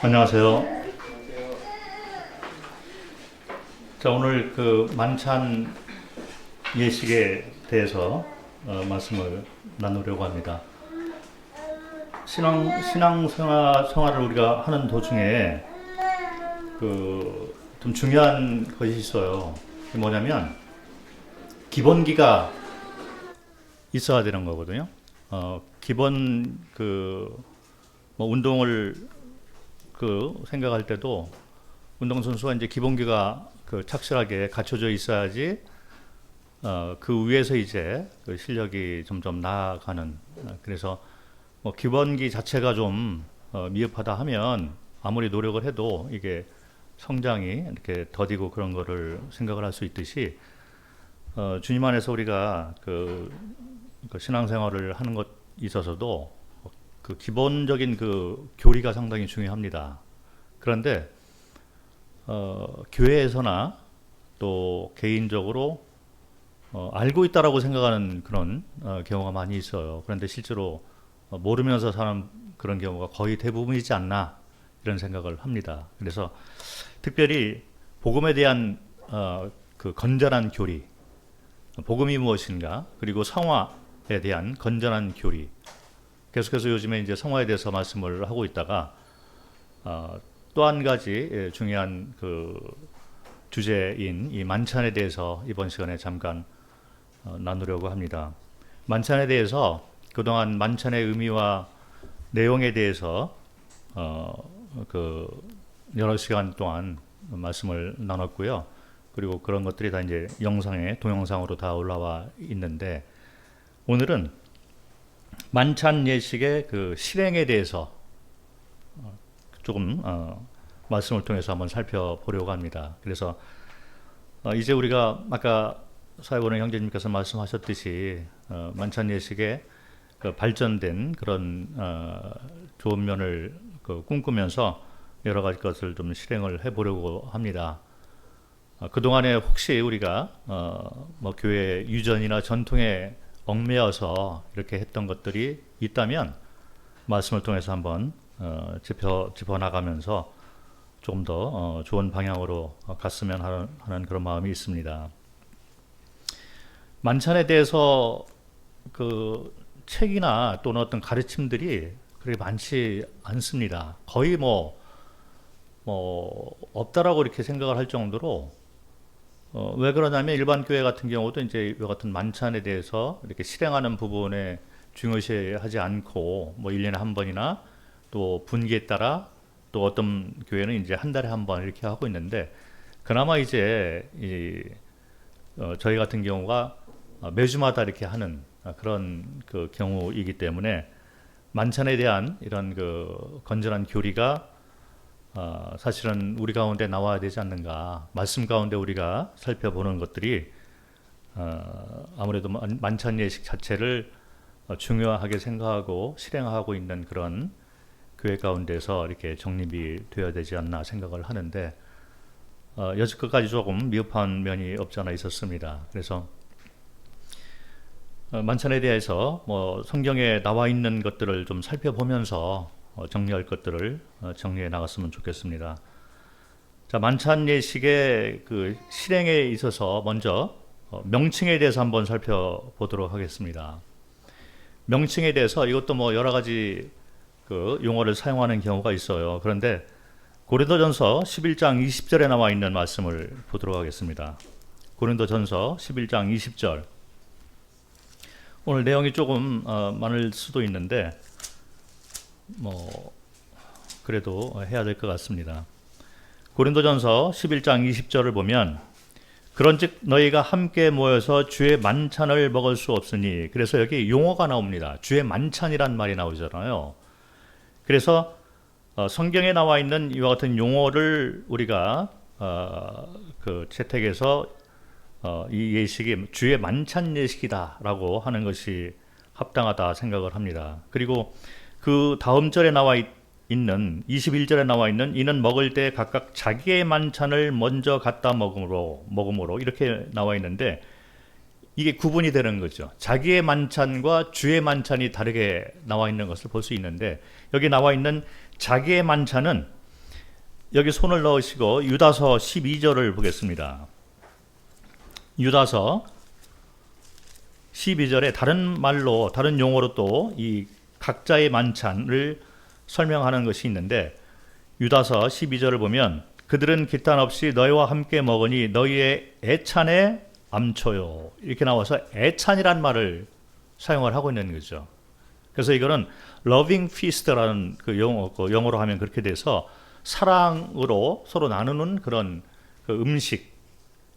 안녕하세요. 자, 오늘 그 만찬 예식에 대해서 말씀을 나누려고 합니다. 생활을 우리가 하는 도중에 그 좀 중요한 것이 있어요. 그게 뭐냐면 기본기가 있어야 되는 거거든요. 기본 뭐 운동을 생각할 때도 운동선수가 이제 기본기가 착실하게 갖춰져 있어야지 그 위에서 이제 그 실력이 점점 나아가는. 그래서 뭐 기본기 자체가 좀 미흡하다 하면 아무리 노력을 해도 이게 성장이 이렇게 더디고 그런 거를 생각을 할 수 있듯이 주님 안에서 우리가 신앙생활을 하는 것 있어서도 그 기본적인 그 교리가 상당히 중요합니다. 그런데 교회에서나 또 개인적으로 알고 있다라고 생각하는 그런 경우가 많이 있어요. 그런데 실제로 모르면서 사는 그런 경우가 거의 대부분이지 않나 이런 생각을 합니다. 그래서 특별히 복음에 대한 그 건전한 교리, 복음이 무엇인가, 그리고 성화에 대한 건전한 교리. 계속해서 요즘에 이제 성화에 대해서 말씀을 하고 있다가 또 한 가지 중요한 그 주제인 이 만찬에 대해서 이번 시간에 잠깐 나누려고 합니다. 만찬에 대해서 그동안 만찬의 의미와 내용에 대해서 여러 시간 동안 말씀을 나눴고요. 그리고 그런 것들이 다 이제 영상에 동영상으로 다 올라와 있는데, 오늘은 만찬 예식의 그 실행에 대해서 조금 말씀을 통해서 한번 살펴보려고 합니다. 그래서 이제 우리가 아까 사회보는 형제님께서 말씀하셨듯이 만찬 예식의 발전된 그런 좋은 면을 꿈꾸면서 여러 가지 것을 좀 실행을 해보려고 합니다. 그동안에 혹시 우리가 뭐 교회 유전이나 전통에 얽매여서 이렇게 했던 것들이 있다면 말씀을 통해서 한번 짚어나가면서 조금 더 좋은 방향으로 갔으면 하는 그런 마음이 있습니다. 만찬에 대해서 그 책이나 또는 어떤 가르침들이 그렇게 많지 않습니다. 거의 뭐 없다라고 이렇게 생각을 할 정도로 왜 그러냐면 일반 교회 같은 경우도 이제 이 같은 만찬에 대해서 이렇게 실행하는 부분에 중요시하지 않고 뭐 1년에 한 번이나 또 분기에 따라 또 어떤 교회는 이제 한 달에 한 번 이렇게 하고 있는데, 그나마 이제 저희 같은 경우가 매주마다 이렇게 하는 그런 그 경우이기 때문에 만찬에 대한 이런 그 건전한 교리가 사실은 우리 가운데 나와야 되지 않는가. 말씀 가운데 우리가 살펴보는 것들이 아무래도 만찬 예식 자체를 중요하게 생각하고 실행하고 있는 그런 교회 가운데서 이렇게 정립이 되어야 되지 않나 생각을 하는데, 여지껏까지 조금 미흡한 면이 없지 않아 있었습니다. 그래서 만찬에 대해서 뭐 성경에 나와 있는 것들을 좀 살펴보면서 정리할 것들을 정리해 나갔으면 좋겠습니다. 자, 만찬 예식의 그 실행에 있어서 먼저 명칭에 대해서 한번 살펴보도록 하겠습니다. 명칭에 대해서 이것도 뭐 여러 가지 그 용어를 사용하는 경우가 있어요. 그런데 고린도전서 11장 20절에 나와 있는 말씀을 보도록 하겠습니다. 고린도전서 11장 20절. 오늘 내용이 조금 많을 수도 있는데 뭐 그래도 해야 될 것 같습니다. 고린도전서 11장 20절을 보면 그런즉 너희가 함께 모여서 주의 만찬을 먹을 수 없으니, 그래서 여기 용어가 나옵니다. 주의 만찬이란 말이 나오잖아요. 그래서 성경에 나와 있는 이와 같은 용어를 우리가 그 채택해서 이 예식이 주의 만찬 예식이다라고 하는 것이 합당하다 생각을 합니다. 그리고 그 다음 절에 나와 있는 21절에 나와 있는 이는 먹을 때 각각 자기의 만찬을 먼저 갖다 먹음으로 이렇게 나와 있는데, 이게 구분이 되는 거죠. 자기의 만찬과 주의 만찬이 다르게 나와 있는 것을 볼 수 있는데, 여기 나와 있는 자기의 만찬은 여기 손을 넣으시고 유다서 12절을 보겠습니다. 유다서 12절에 다른 말로, 다른 용어로 또 이 각자의 만찬을 설명하는 것이 있는데, 유다서 12절을 보면 그들은 기탄 없이 너희와 함께 먹으니 너희의 애찬에 암초요, 이렇게 나와서 애찬이란 말을 사용을 하고 있는 거죠. 그래서 이거는 loving feast라는 그 영어로 하면 그렇게 돼서 사랑으로 서로 나누는 그런 그 음식.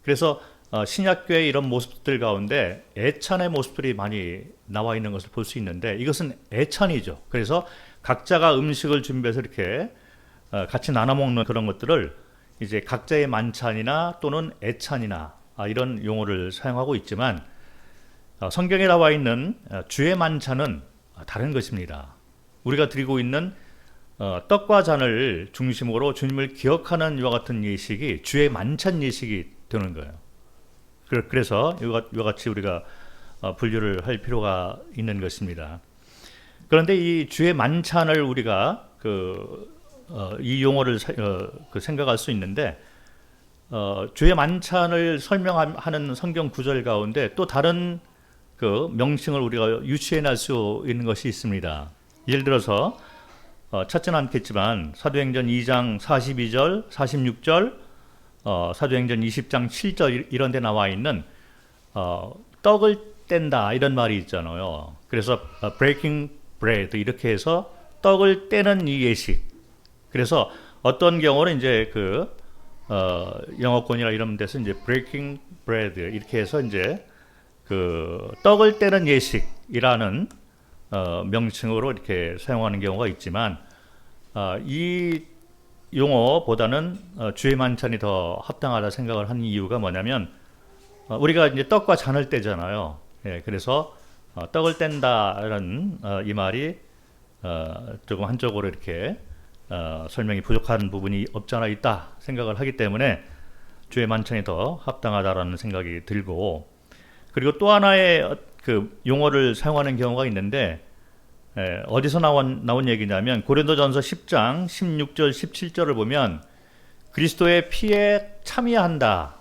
그래서 신약교회 이런 모습들 가운데 애찬의 모습들이 많이 나와 있는 것을 볼 수 있는데, 이것은 애찬이죠. 그래서 각자가 음식을 준비해서 이렇게 같이 나눠 먹는 그런 것들을 이제 각자의 만찬이나 또는 애찬이나 이런 용어를 사용하고 있지만, 성경에 나와 있는 주의 만찬은 다른 것입니다. 우리가 드리고 있는 떡과 잔을 중심으로 주님을 기억하는 이와 같은 예식이 주의 만찬 예식이 되는 거예요. 그래서 이와 같이 우리가 분류를 할 필요가 있는 것입니다. 그런데 이 주의 만찬을 우리가 이 용어를 생각할 수 있는데, 주의 만찬을 설명하는 성경 구절 가운데 또 다른 그 명칭을 우리가 유추해낼 수 있는 것이 있습니다. 예를 들어서 찾지는 않겠지만 사도행전 2장 42절, 46절, 사도행전 20장 7절 이런 데 나와 있는 떡을 뗀다 이런 말이 있잖아요. 그래서 breaking bread 이렇게 해서 떡을 떼는 이 예식. 그래서 어떤 경우는 이제 영어권이나 이런 데서 이제 breaking bread 이렇게 해서 이제 그 떡을 떼는 예식이라는 명칭으로 이렇게 사용하는 경우가 있지만, 이 용어보다는 주의 만찬이 더 합당하다 생각을 한 이유가 뭐냐면, 우리가 이제 떡과 잔을 떼잖아요. 예, 그래서 떡을 뗀다라는 이 말이 조금 한쪽으로 이렇게 설명이 부족한 부분이 없지 않아 있다 생각을 하기 때문에 주의 만찬이 더 합당하다라는 생각이 들고, 그리고 또 하나의 그 용어를 사용하는 경우가 있는데, 어디서 나온 얘기냐면 고린도전서 10장 16절 17절을 보면 그리스도의 피에 참여한다,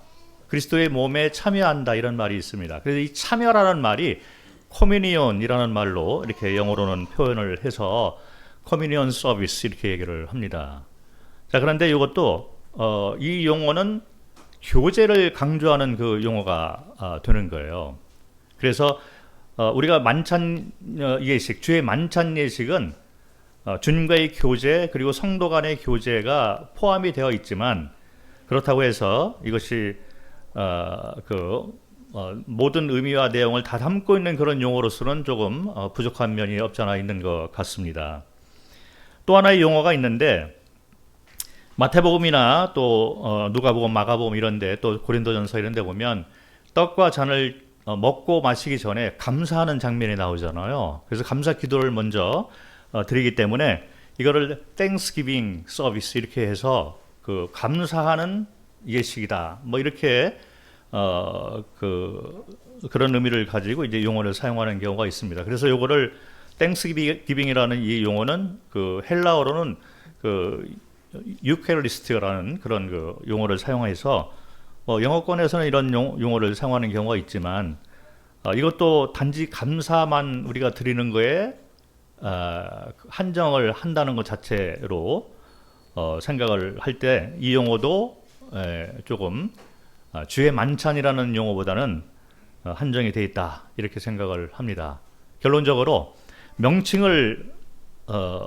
그리스도의 몸에 참여한다 이런 말이 있습니다. 그래서 이 참여라는 말이 커뮤니온이라는 말로 이렇게 영어로는 표현을 해서 커뮤니온 서비스 이렇게 얘기를 합니다. 자, 그런데 이것도 이 용어는 교제를 강조하는 그 용어가 되는 거예요. 그래서 우리가 만찬 예식, 주의 만찬 예식은 주님과의 교제 그리고 성도 간의 교제가 포함이 되어 있지만, 그렇다고 해서 이것이 모든 의미와 내용을 다 담고 있는 그런 용어로서는 조금 부족한 면이 없지 않아 있는 것 같습니다. 또 하나의 용어가 있는데, 마태복음이나 또 누가복음, 마가복음 이런데 또 고린도전서 이런데 보면 떡과 잔을 먹고 마시기 전에 감사하는 장면이 나오잖아요. 그래서 감사 기도를 먼저 드리기 때문에 이거를 Thanksgiving 서비스 이렇게 해서 그 감사하는 예식이다, 뭐 이렇게 그런 의미를 가지고 이제 용어를 사용하는 경우가 있습니다. 그래서 요거를 Thanksgiving이라는 이 용어는 그 헬라어로는 유케리스트라는 그런 그 용어를 사용해서 영어권에서는 이런 용어를 사용하는 경우가 있지만, 이것도 단지 감사만 우리가 드리는 거에 한정을 한다는 것 자체로 생각을 할 때 이 용어도 조금 주의 만찬이라는 용어보다는 한정이 되어 있다 이렇게 생각을 합니다. 결론적으로 명칭을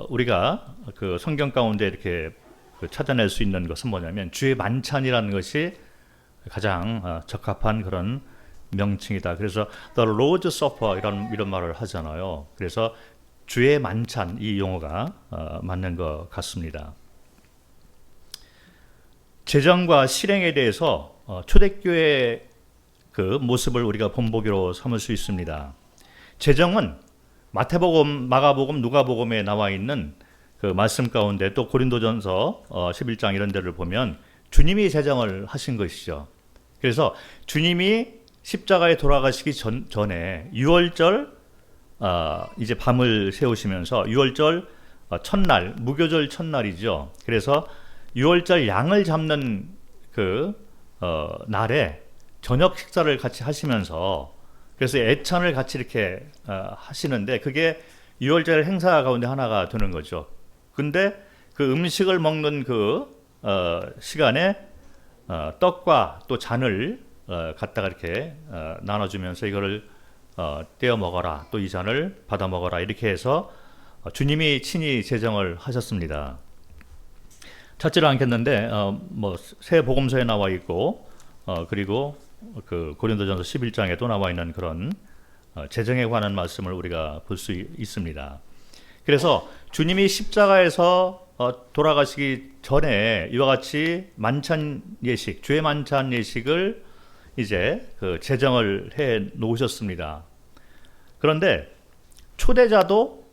우리가 그 성경 가운데 이렇게 찾아낼 수 있는 것은 뭐냐면 주의 만찬이라는 것이 가장 적합한 그런 명칭이다. 그래서 The Lord's Supper 이런 말을 하잖아요. 그래서 주의 만찬 이 용어가 맞는 것 같습니다. 제정과 실행에 대해서 초대교회의 그 모습을 우리가 본보기로 삼을 수 있습니다. 제정은 마태복음, 마가복음, 누가복음에 나와 있는 그 말씀 가운데 또 고린도전서 11장 이런 데를 보면 주님이 제정을 하신 것이죠. 그래서 주님이 십자가에 돌아가시기 전에 유월절 이제 밤을 세우시면서 유월절 첫날, 무교절 첫날이죠. 그래서 유월절 양을 잡는 그 날에 저녁 식사를 같이 하시면서 그래서 애찬을 같이 이렇게 하시는데 그게 유월절 행사 가운데 하나가 되는 거죠. 근데 그 음식을 먹는 그 시간에 떡과 또 잔을 갖다가 이렇게 나눠주면서 이거를 떼어 먹어라, 또 이 잔을 받아 먹어라, 이렇게 해서 주님이 친히 제정을 하셨습니다. 찾지를 않겠는데 뭐 새 복음서에 나와 있고 그리고 그 고린도전서 11장에도 나와 있는 그런 제정에 관한 말씀을 우리가 볼 수 있습니다. 그래서 주님이 십자가에서 돌아가시기 전에 이와 같이 만찬 예식, 주의 만찬 예식을 이제 그 제정을 해 놓으셨습니다. 그런데 초대자도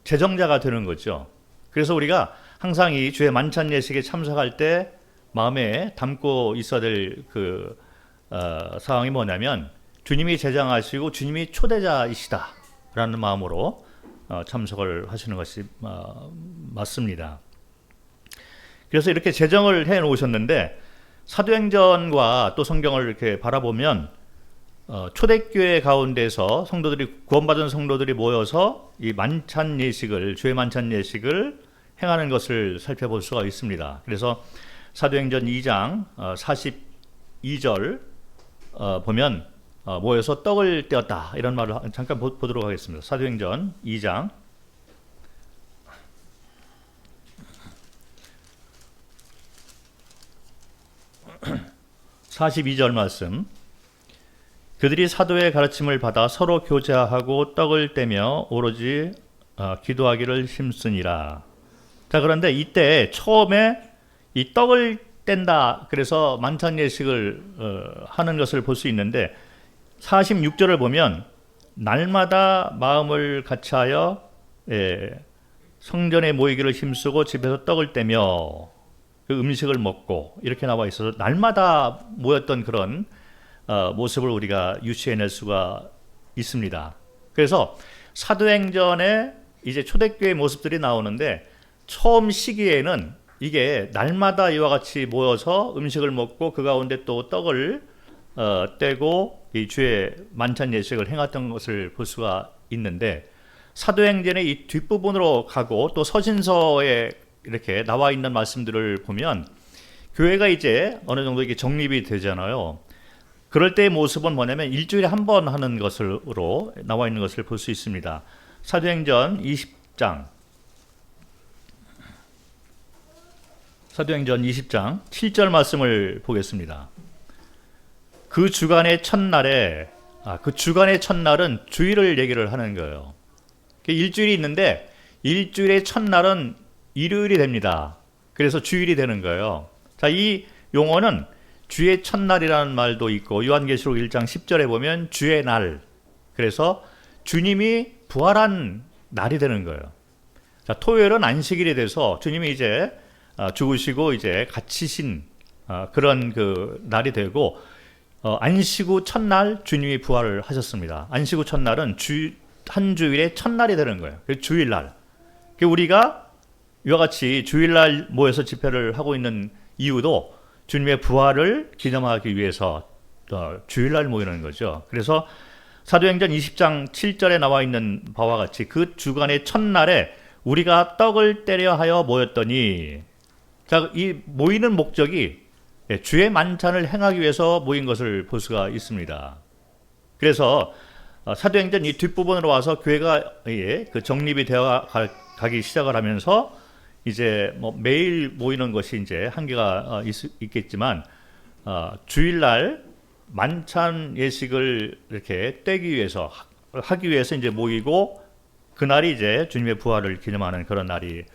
제정자가 되는 거죠. 그래서 우리가 항상 이 주의 만찬 예식에 참석할 때 마음에 담고 있어야 될 그 사항이 뭐냐면 주님이 제정하시고 주님이 초대자이시다라는 마음으로 참석을 하시는 것이 맞습니다. 그래서 이렇게 제정을 해 놓으셨는데 사도행전과 또 성경을 이렇게 바라보면 초대교회 가운데서 성도들이 구원받은 성도들이 모여서 이 만찬 예식을 주의 만찬 예식을 행하는 것을 살펴볼 수가 있습니다. 그래서 사도행전 2장 42절 보면 모여서 떡을 떼었다 이런 말을 잠깐 보도록 하겠습니다. 사도행전 2장 42절 말씀. 그들이 사도의 가르침을 받아 서로 교제하고 떡을 떼며 오로지 기도하기를 힘쓰니라. 자, 그런데 이때 처음에 이 떡을 뗀다, 그래서 만찬 예식을 하는 것을 볼 수 있는데 46절을 보면 날마다 마음을 같이하여 성전에 모이기를 힘쓰고 집에서 떡을 떼며 그 음식을 먹고 이렇게 나와 있어서 날마다 모였던 그런 모습을 우리가 유추해낼 수가 있습니다. 그래서 사도행전에 이제 초대교회 모습들이 나오는데 처음 시기에는 이게 날마다 이와 같이 모여서 음식을 먹고 그 가운데 또 떡을 떼고 이 주의 만찬 예식을 행했던 것을 볼 수가 있는데 사도행전의 이 뒷부분으로 가고 또 서신서에 이렇게 나와 있는 말씀들을 보면 교회가 이제 어느 정도 이게 정립이 되잖아요. 그럴 때의 모습은 뭐냐면 일주일에 한 번 하는 것으로 나와 있는 것을 볼 수 있습니다. 사도행전 20장 7절 말씀을 보겠습니다. 그 주간의 첫날에 그 주간의 첫날은 주일을 얘기를 하는 거예요. 일주일이 있는데 일주일의 첫날은 일요일이 됩니다. 그래서 주일이 되는 거예요. 자, 이 용어는 주의 첫날이라는 말도 있고 요한계시록 1장 10절에 보면 주의 날, 그래서 주님이 부활한 날이 되는 거예요. 자, 토요일은 안식일이 돼서 주님이 이제 죽으시고 이제 갇히신 그런 그 날이 되고 안식 후 첫날 주님이 부활을 하셨습니다. 안식 후 첫날은 한 주일의 첫날이 되는 거예요. 그 주일날. 우리가 이와 같이 주일날 모여서 집회를 하고 있는 이유도 주님의 부활을 기념하기 위해서 주일날 모이는 거죠. 그래서 사도행전 20장 7절에 나와 있는 바와 같이 그 주간의 첫날에 우리가 떡을 떼려 하여 모였더니, 자, 이 모이는 목적이 주의 만찬을 행하기 위해서 모인 것을 볼 수가 있습니다. 그래서 사도행전 이 뒷부분으로 와서 교회가 그 정립이 되어 가기 시작을 하면서 이제 뭐 매일 모이는 것이 이제 한계가 있겠지만 주일날 만찬 예식을 이렇게 떼기 위해서 하기 위해서 이제 모이고 그날이 이제 주님의 부활을 기념하는 그런 날이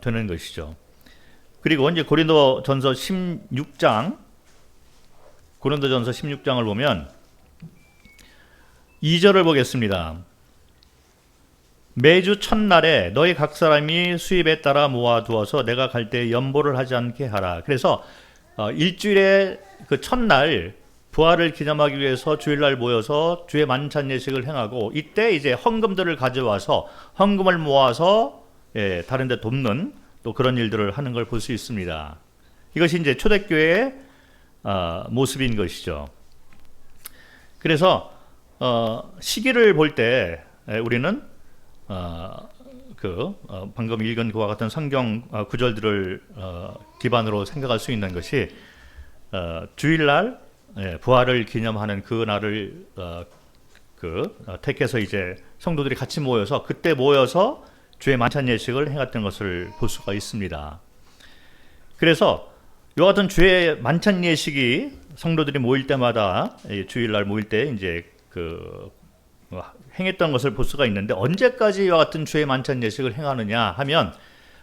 되는 것이죠. 그리고 이제 고린도전서 16장을 보면 2절을 보겠습니다. 매주 첫날에 너희 각 사람이 수입에 따라 모아두어서 내가 갈 때 연보를 하지 않게 하라. 그래서 일주일의 그 첫날 부활을 기념하기 위해서 주일날 모여서 주의 만찬 예식을 행하고 이때 이제 헌금들을 가져와서 헌금을 모아서 다른 데 돕는 또 그런 일들을 하는 걸 볼 수 있습니다. 이것이 이제 초대교회의 모습인 것이죠. 그래서 시기를 볼 때 우리는 방금 읽은 그와 같은 성경 구절들을 기반으로 생각할 수 있는 것이 주일날 부활을 기념하는 그 날을 택해서 이제 성도들이 같이 모여서 그때 모여서 주의 만찬 예식을 행했던 것을 볼 수가 있습니다. 그래서 이와 같은 주의 만찬 예식이 성도들이 모일 때마다 주일날 모일 때 이제 행했던 것을 볼 수가 있는데, 언제까지 이와 같은 주의 만찬 예식을 행하느냐 하면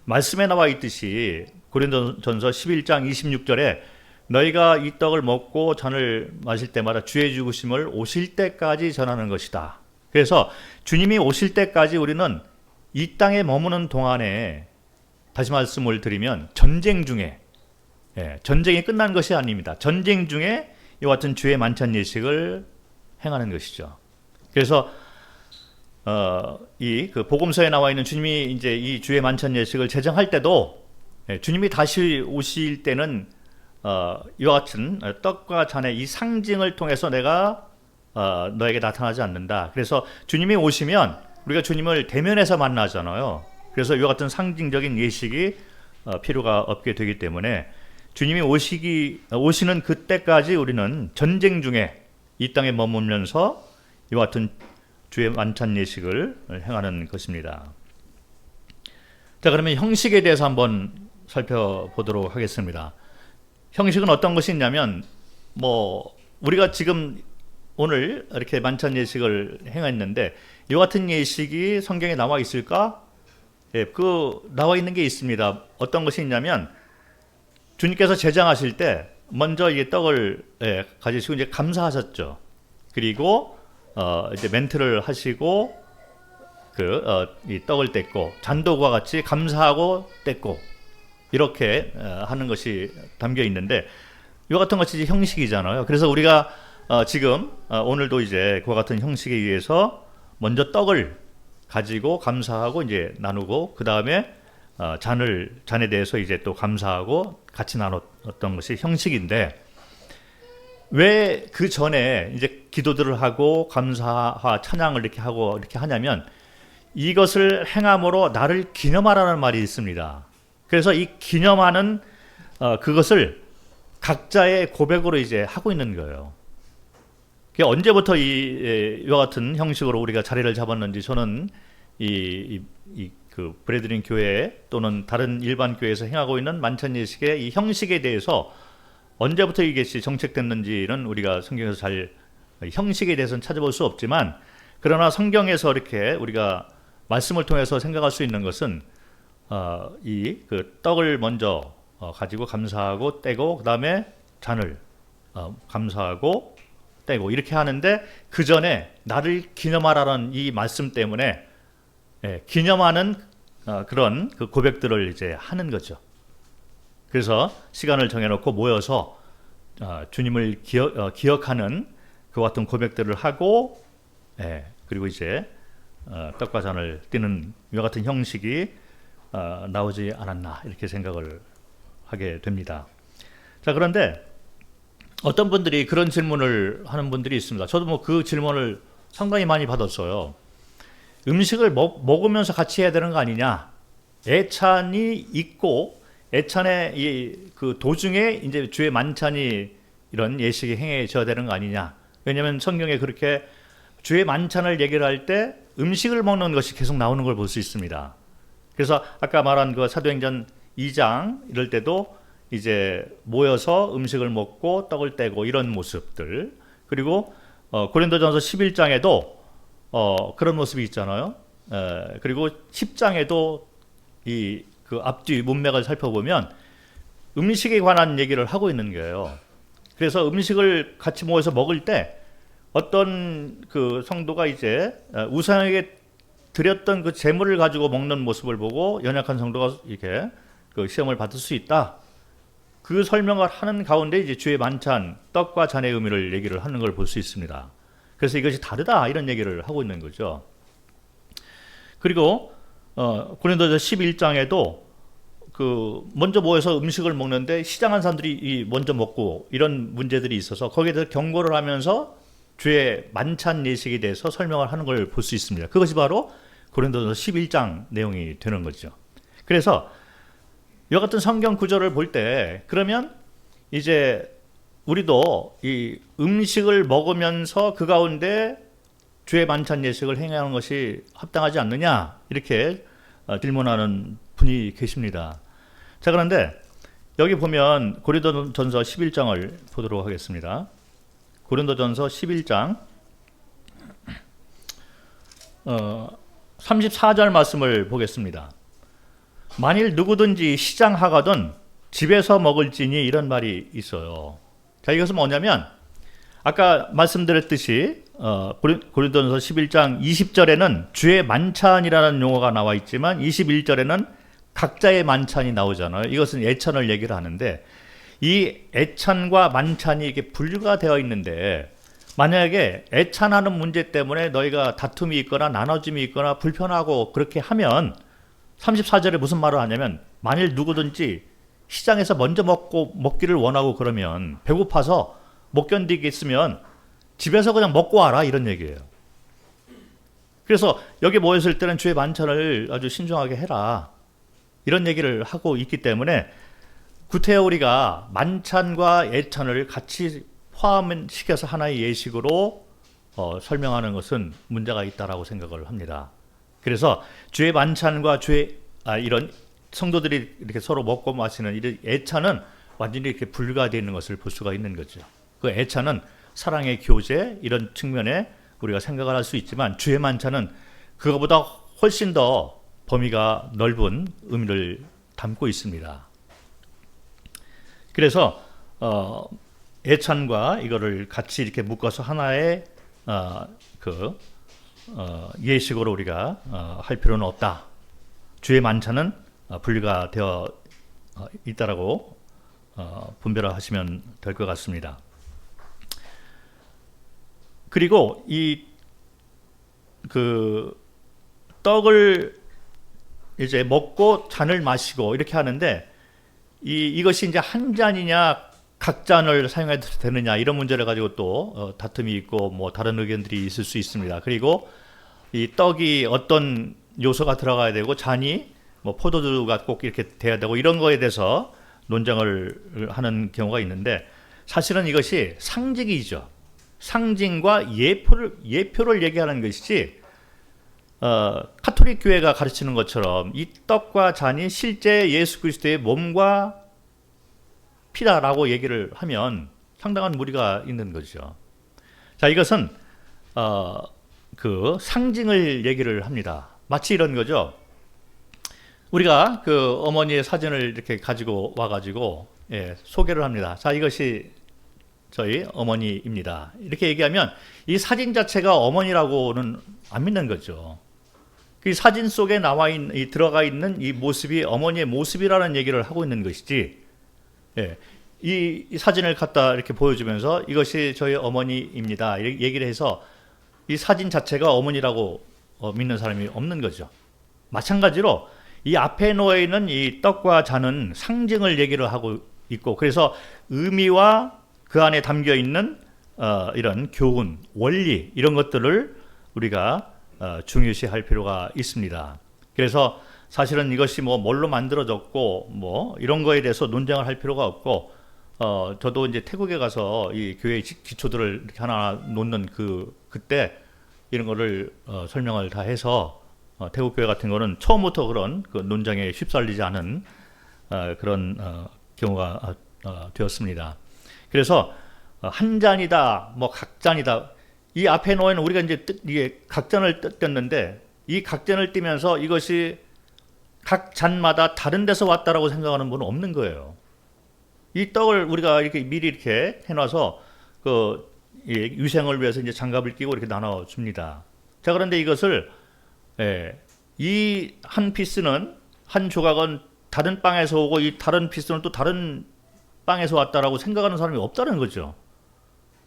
말씀에 나와 있듯이 고린도전서 11장 26절에 너희가 이 떡을 먹고 잔을 마실 때마다 주의 죽으심을 오실 때까지 전하는 것이다. 그래서 주님이 오실 때까지 우리는 이 땅에 머무는 동안에, 다시 말씀을 드리면 전쟁 중에, 전쟁이 끝난 것이 아닙니다. 전쟁 중에 이와 같은 주의 만찬 예식을 행하는 것이죠. 그래서 복음서에 나와 있는 주님이 이제 이 주의 만찬 예식을 제정할 때도 주님이 다시 오실 때는 이와 같은 떡과 잔의 이 상징을 통해서 내가 너에게 나타나지 않는다. 그래서 주님이 오시면 우리가 주님을 대면해서 만나잖아요. 그래서 이와 같은 상징적인 예식이 필요가 없게 되기 때문에 주님이 오시는 그때까지 우리는 전쟁 중에 이 땅에 머물면서 이와 같은 주의 만찬 예식을 행하는 것입니다. 자, 그러면 형식에 대해서 한번 살펴보도록 하겠습니다. 형식은 어떤 것이 있냐면, 우리가 지금 오늘 이렇게 만찬 예식을 행했는데 이와 같은 예식이 성경에 나와 있을까? 나와 있는 게 있습니다. 어떤 것이 있냐면, 주님께서 제장하실 때 먼저 이 떡을 가지시고 이제 감사하셨죠. 그리고 이제 멘트를 하시고 이 떡을 뗐고, 잔도과 같이 감사하고 뗐고, 이렇게 하는 것이 담겨 있는데, 이와 같은 것이 형식이잖아요. 그래서 우리가 지금 오늘도 이제 그와 같은 형식에 의해서 먼저 떡을 가지고 감사하고 이제 나누고, 그 다음에 잔에 대해서 이제 또 감사하고 같이 나눴던 것이 형식인데, 왜 그 전에 이제 기도들을 하고 감사와 찬양을 이렇게 하고 이렇게 하냐면, 이것을 행함으로 나를 기념하라는 말이 있습니다. 그래서 이 기념하는 그것을 각자의 고백으로 이제 하고 있는 거예요. 언제부터 이와 같은 형식으로 우리가 자리를 잡았는지, 저는 그 브레드린 교회 또는 다른 일반 교회에서 행하고 있는 만찬 예식의 이 형식에 대해서 언제부터 이것이 정책됐는지는 우리가 성경에서 잘 형식에 대해서는 찾아볼 수 없지만, 그러나 성경에서 이렇게 우리가 말씀을 통해서 생각할 수 있는 것은 그 떡을 먼저 가지고 감사하고 떼고, 그 다음에 잔을 감사하고 떼고 이렇게 하는데, 그 전에 나를 기념하라는 이 말씀 때문에 기념하는 그런 그 고백들을 이제 하는 거죠. 그래서 시간을 정해놓고 모여서 주님을 기억하는 그와 같은 고백들을 하고, 그리고 이제 떡과 잔을 띄는 이와 같은 형식이 나오지 않았나, 이렇게 생각을 하게 됩니다. 자, 그런데 어떤 분들이 그런 질문을 하는 분들이 있습니다. 저도 그 질문을 상당히 많이 받았어요. 음식을 먹으면서 같이 해야 되는 거 아니냐? 애찬이 있고, 애찬의 그 도중에 이제 주의 만찬이 이런 예식이 행해져야 되는 거 아니냐? 왜냐하면 성경에 그렇게 주의 만찬을 얘기를 할 때 음식을 먹는 것이 계속 나오는 걸 볼 수 있습니다. 그래서 아까 말한 그 사도행전 2장 이럴 때도 이제 모여서 음식을 먹고 떡을 떼고 이런 모습들, 그리고 고린도전서 11장에도 그런 모습이 있잖아요. 그리고 10장에도 그 앞뒤 문맥을 살펴보면 음식에 관한 얘기를 하고 있는 거예요. 그래서 음식을 같이 모여서 먹을 때 어떤 그 성도가 이제 우상에게 드렸던 그 제물을 가지고 먹는 모습을 보고 연약한 성도가 이렇게 그 시험을 받을 수 있다. 그 설명을 하는 가운데 이제 주의 만찬, 떡과 잔의 의미를 얘기를 하는 걸 볼 수 있습니다. 그래서 이것이 다르다, 이런 얘기를 하고 있는 거죠. 그리고 고린도서 11장에도 먼저 모여서 음식을 먹는데 시장한 사람들이 먼저 먹고 이런 문제들이 있어서 거기에 대해서 경고를 하면서 주의 만찬 예식에 대해서 설명을 하는 걸 볼 수 있습니다. 그것이 바로 고린도전서 11장 내용이 되는 거죠. 그래서 이와 같은 성경 구절을 볼 때 그러면 이제 우리도 이 음식을 먹으면서 그 가운데 주의 만찬 예식을 행하는 것이 합당하지 않느냐 이렇게 질문하는 분이 계십니다. 자, 그런데 여기 보면 고린도전서 11장을 보도록 하겠습니다. 고린도전서 11장 34절 말씀을 보겠습니다. 만일 누구든지 시장하거든 집에서 먹을지니 이런 말이 있어요. 자, 이것은 뭐냐면 아까 말씀드렸듯이 고린도전서 11장 20절에는 주의 만찬이라는 용어가 나와 있지만 21절에는 각자의 만찬이 나오잖아요. 이것은 애찬을 얘기를 하는데 이 애찬과 만찬이 이게 분류가 되어 있는데 만약에 애찬하는 문제 때문에 너희가 다툼이 있거나 나눠짐이 있거나 불편하고 그렇게 하면 34절에 무슨 말을 하냐면 만일 누구든지 시장에서 먼저 먹기를 원하고 그러면 배고파서 못 견디겠으면 집에서 그냥 먹고 와라 이런 얘기예요. 그래서 여기 모였을 때는 주의 만찬을 아주 신중하게 해라 이런 얘기를 하고 있기 때문에 구태여 우리가 만찬과 애찬을 같이 포함시켜서 하나의 예식으로 설명하는 것은 문제가 있다라고 생각을 합니다. 그래서 주의 만찬과 이런 성도들이 이렇게 서로 먹고 마시는 이 애찬은 완전히 이렇게 분류가 되어 있는 것을 볼 수가 있는 거죠. 그 애찬은 사랑의 교제 이런 측면에 우리가 생각을 할 수 있지만 주의 만찬은 그거보다 훨씬 더 범위가 넓은 의미를 담고 있습니다. 그래서 애찬과 이거를 같이 이렇게 묶어서 하나의 예식으로 우리가 할 필요는 없다. 주의 만찬은 분리가 되어 있다라고 분별을 하시면 될 것 같습니다. 그리고 이 떡을 이제 먹고 잔을 마시고 이렇게 하는데 이것이 이제 한 잔이냐 각 잔을 사용해도 되느냐 이런 문제를 가지고 또 다툼이 있고 뭐 다른 의견들이 있을 수 있습니다. 그리고 이 떡이 어떤 요소가 들어가야 되고 잔이 뭐 포도주가 꼭 이렇게 돼야 되고 이런 거에 대해서 논쟁을 하는 경우가 있는데 사실은 이것이 상징이죠. 상징과 예표를 얘기하는 것이지 카톨릭 교회가 가르치는 것처럼 이 떡과 잔이 실제 예수 그리스도의 몸과 피다라고 얘기를 하면 상당한 무리가 있는 거죠. 자, 이것은 상징을 얘기를 합니다. 마치 이런 거죠. 우리가 어머니의 사진을 이렇게 가지고 와가지고 소개를 합니다. 자, 이것이 저희 어머니입니다. 이렇게 얘기하면 이 사진 자체가 어머니라고는 안 믿는 거죠. 그 사진 속에 들어가 있는 이 모습이 어머니의 모습이라는 얘기를 하고 있는 것이지, 이 사진을 갖다 이렇게 보여주면서 이것이 저희 어머니입니다. 이렇게 얘기를 해서 이 사진 자체가 어머니라고 믿는 사람이 없는 거죠. 마찬가지로 이 앞에 놓여 있는 이 떡과 잔은 상징을 얘기를 하고 있고, 그래서 의미와 그 안에 담겨 있는 이런 교훈, 원리 이런 것들을 우리가 중요시할 필요가 있습니다. 그래서 사실은 이것이 뭘로 만들어졌고 뭐 이런 거에 대해서 논쟁을 할 필요가 없고, 저도 이제 태국에 가서 이 교회의 기초들을 이렇게 하나 놓는 그때 이런 거를 설명을 다 해서 태국 교회 같은 거는 처음부터 그런 논쟁에 휩쓸리지 않은 그런 경우가 되었습니다. 그래서 한 잔이다, 뭐 각 잔이다. 이 앞에 놓인 우리가 이제 이게 각잔을 떴는데 이 각잔을 띄면서 이것이 각 잔마다 다른 데서 왔다라고 생각하는 분은 없는 거예요. 이 떡을 우리가 이렇게 미리 이렇게 해놔서 위생을 위해서 이제 장갑을 끼고 이렇게 나눠 줍니다. 자, 그런데 이것을 이 한 피스는 한 조각은 다른 빵에서 오고 이 다른 피스는 또 다른 빵에서 왔다라고 생각하는 사람이 없다는 거죠.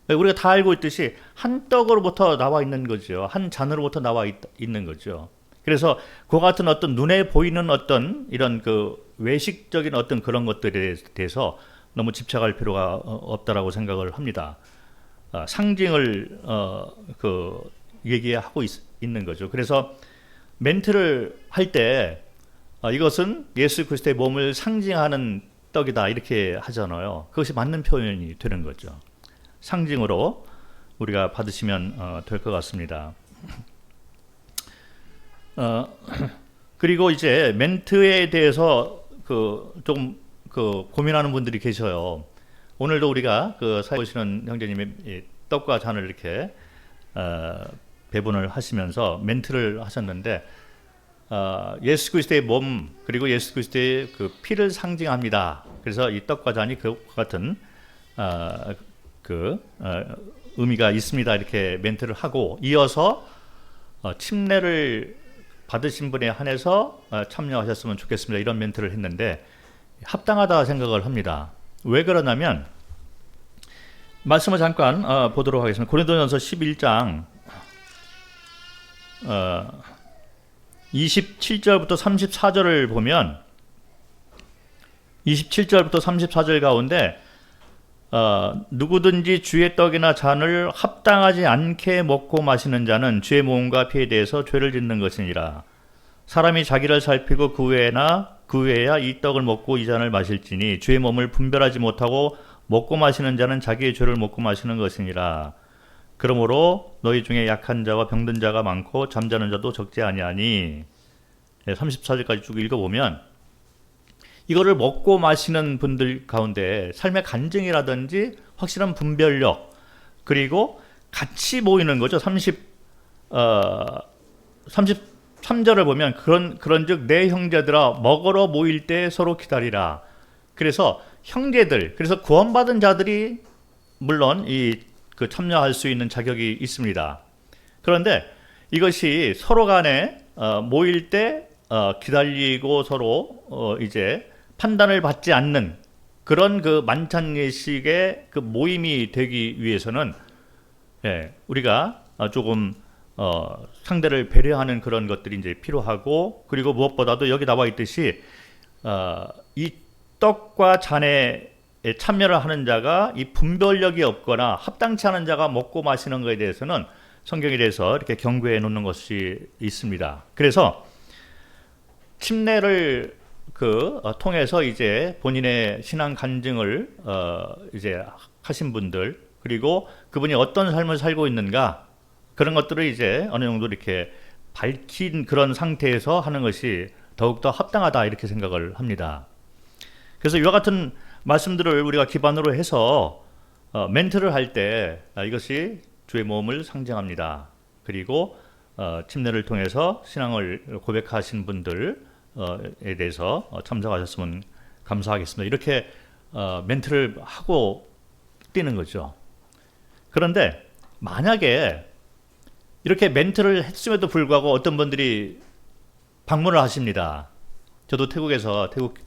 우리가 다 알고 있듯이 한 떡으로부터 나와 있는 거죠. 한 잔으로부터 나와 있는 거죠. 그래서 그 같은 어떤 눈에 보이는 어떤 이런 그 외식적인 어떤 그런 것들에 대해서 너무 집착할 필요가 없다라고 생각을 합니다. 상징을 그 얘기하고 있는 거죠. 그래서 멘트를 할 때 이것은 예수 그리스도의 몸을 상징하는 떡이다 이렇게 하잖아요. 그것이 맞는 표현이 되는 거죠. 상징으로 우리가 받으시면 될 것 같습니다. 그리고 이제 멘트에 대해서 좀 고민하는 분들이 계셔요. 오늘도 우리가 사회 보시는 형제님이 떡과 잔을 이렇게 배분을 하시면서 멘트를 하셨는데 예수 그리스도의 몸 그리고 예수 그리스도의 그 피를 상징합니다. 그래서 이 떡과 잔이 그 같은 의미가 있습니다. 이렇게 멘트를 하고 이어서 침례를 받으신 분에 한해서 참여하셨으면 좋겠습니다. 이런 멘트를 했는데 합당하다 생각을 합니다. 왜 그러냐면 말씀을 잠깐 보도록 하겠습니다. 고린도전서 11장 27절부터 34절을 보면 27절부터 34절 가운데 누구든지 주의 떡이나 잔을 합당하지 않게 먹고 마시는 자는 주의 몸과 피에 대해서 죄를 짓는 것이니라. 사람이 자기를 살피고 그 외에야 이 떡을 먹고 이 잔을 마실지니 주의 몸을 분별하지 못하고 먹고 마시는 자는 자기의 죄를 먹고 마시는 것이니라. 그러므로 너희 중에 약한 자와 병든 자가 많고 잠자는 자도 적지 아니하니. 34절까지 쭉 읽어보면 이거를 먹고 마시는 분들 가운데 삶의 간증이라든지 확실한 분별력 그리고 같이 모이는 거죠. 33절을 보면 그런즉 내 형제들아 먹으러 모일 때 서로 기다리라. 그래서 형제들, 그래서 구원받은 자들이 물론 참여할 수 있는 자격이 있습니다. 그런데 이것이 서로 간에 모일 때 기다리고 서로 이제 판단을 받지 않는 그런 그 만찬 예식의 그 모임이 되기 위해서는 우리가 조금 상대를 배려하는 그런 것들이 이제 필요하고, 그리고 무엇보다도 여기 나와 있듯이 이 떡과 잔에 참여를 하는 자가 이 분별력이 없거나 합당치 않은 자가 먹고 마시는 것에 대해서는 성경에 대해서 이렇게 경고해 놓는 것이 있습니다. 그래서 침례를 통해서 이제 본인의 신앙 간증을 이제 하신 분들, 그리고 그분이 어떤 삶을 살고 있는가, 그런 것들을 이제 어느 정도 이렇게 밝힌 그런 상태에서 하는 것이 더욱더 합당하다 이렇게 생각을 합니다. 그래서 이와 같은 말씀들을 우리가 기반으로 해서 멘트를 할 때 이것이 주의 몸을 상징합니다. 그리고 침례를 통해서 신앙을 고백하신 분들에 대해서 참석하셨으면 감사하겠습니다. 이렇게 멘트를 하고 뛰는 거죠. 그런데 만약에 이렇게 멘트를 했음에도 불구하고 어떤 분들이 방문을 하십니다. 저도 태국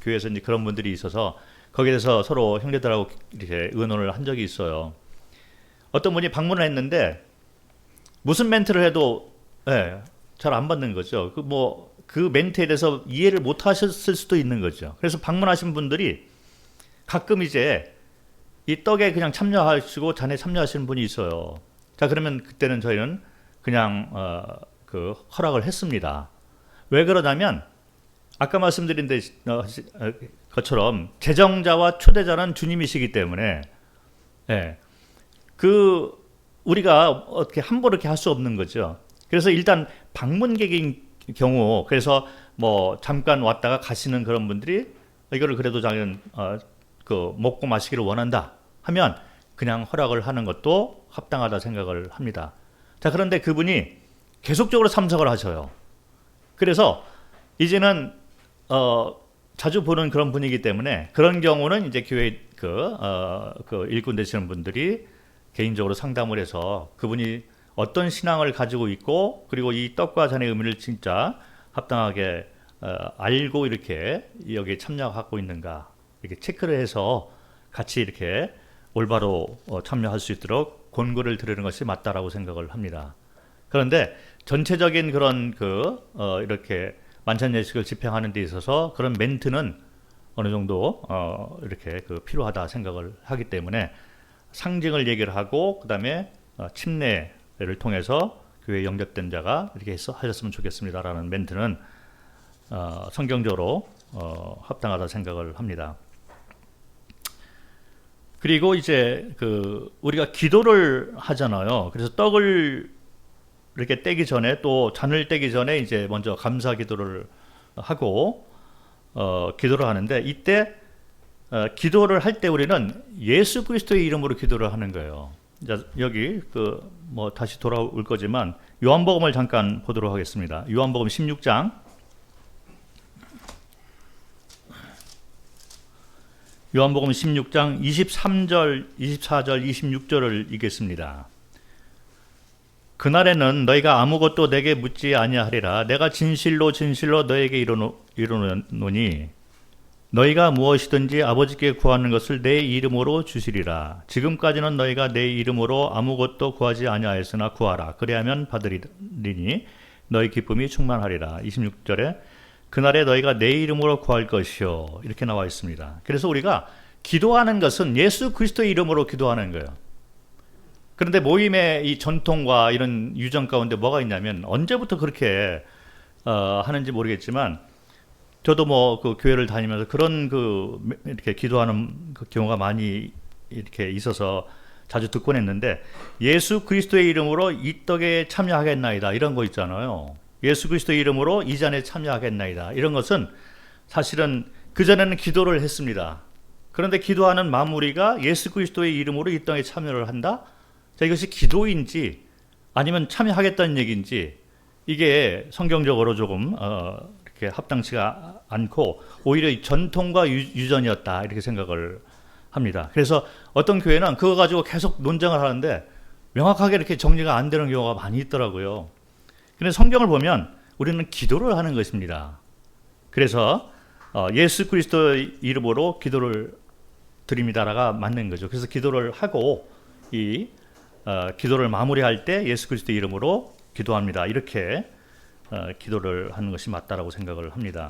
교회에서 이제 그런 분들이 있어서 거기에 대해서 서로 형제들하고 이렇게 의논을 한 적이 있어요. 어떤 분이 방문을 했는데 무슨 멘트를 해도 잘 안 받는 거죠. 그 멘트에 대해서 이해를 못 하셨을 수도 있는 거죠. 그래서 방문하신 분들이 가끔 이제 이 떡에 그냥 참여하시고 잔에 참여하시는 분이 있어요. 자, 그러면 그때는 저희는 그냥 허락을 했습니다. 왜 그러냐면 아까 말씀드린 것처럼 제정자와 초대자는 주님이시기 때문에 우리가 어떻게 함부로 이렇게 할 수 없는 거죠. 그래서 일단 방문객인 경우, 그래서 잠깐 왔다가 가시는 그런 분들이 이거를 그래도 자기는 먹고 마시기를 원한다 하면 그냥 허락을 하는 것도 합당하다 생각을 합니다. 자, 그런데 그분이 계속적으로 참석을 하셔요. 그래서 이제는 자주 보는 그런 분이기 때문에 그런 경우는 이제 교회 일꾼 되시는 분들이 개인적으로 상담을 해서 그분이 어떤 신앙을 가지고 있고, 그리고 이 떡과 잔의 의미를 진짜 합당하게 알고 이렇게 여기에 참여하고 있는가 이렇게 체크를 해서 같이 이렇게 올바로 참여할 수 있도록 권고를 드리는 것이 맞다라고 생각을 합니다. 그런데 전체적인 그런 이렇게 만찬 예식을 집행하는 데 있어서 그런 멘트는 어느 정도 이렇게 필요하다 생각을 하기 때문에 상징을 얘기를 하고 그다음에 침례를 통해서 교회에 영접된 자가 이렇게 하셨으면 좋겠습니다라는 멘트는 성경적으로 합당하다 생각을 합니다. 그리고 이제 우리가 기도를 하잖아요. 그래서 떡을 이렇게 떼기 전에 또 잔을 떼기 전에 이제 먼저 감사 기도를 하고 기도를 하는데 이때 기도를 할 때 우리는 예수 그리스도의 이름으로 기도를 하는 거예요. 자, 여기 뭐 다시 돌아올 거지만 요한복음을 잠깐 보도록 하겠습니다. 요한복음 16장 요한복음 16장 23절, 24절, 26절을 읽겠습니다. 그날에는 너희가 아무것도 내게 묻지 아니하리라. 내가 진실로 진실로 너에게 이르노니 너희가 무엇이든지 아버지께 구하는 것을 내 이름으로 주시리라. 지금까지는 너희가 내 이름으로 아무것도 구하지 아니하였으나 구하라. 그리하면 받으리니 너희 기쁨이 충만하리라. 26절에 그날에 너희가 내 이름으로 구할 것이요. 이렇게 나와 있습니다. 그래서 우리가 기도하는 것은 예수 그리스도의 이름으로 기도하는 거예요. 그런데 모임의 이 전통과 이런 유전 가운데 뭐가 있냐면 언제부터 그렇게 하는지 모르겠지만 저도 뭐 교회를 다니면서 그런 이렇게 기도하는 경우가 많이 이렇게 있어서 자주 듣곤 했는데 예수 그리스도의 이름으로 이 떡에 참여하겠나이다 이런 거 있잖아요. 예수 그리스도의 이름으로 이 잔에 참여하겠나이다 이런 것은 사실은 그전에는 기도를 했습니다. 그런데 기도하는 마무리가 예수 그리스도의 이름으로 이 떡에 참여를 한다? 자, 이것이 기도인지 아니면 참여하겠다는 얘기인지 이게 성경적으로 조금 이렇게 합당치가 않고 오히려 전통과 유전이었다 이렇게 생각을 합니다. 그래서 어떤 교회는 그거 가지고 계속 논쟁을 하는데 명확하게 이렇게 정리가 안 되는 경우가 많이 있더라고요. 그런데 성경을 보면 우리는 기도를 하는 것입니다. 그래서 예수 그리스도의 이름으로 기도를 드립니다라가 맞는 거죠. 그래서 기도를 하고 이 기도를 마무리할 때 예수 그리스도 이름으로 기도합니다. 이렇게 기도를 하는 것이 맞다라고 생각을 합니다.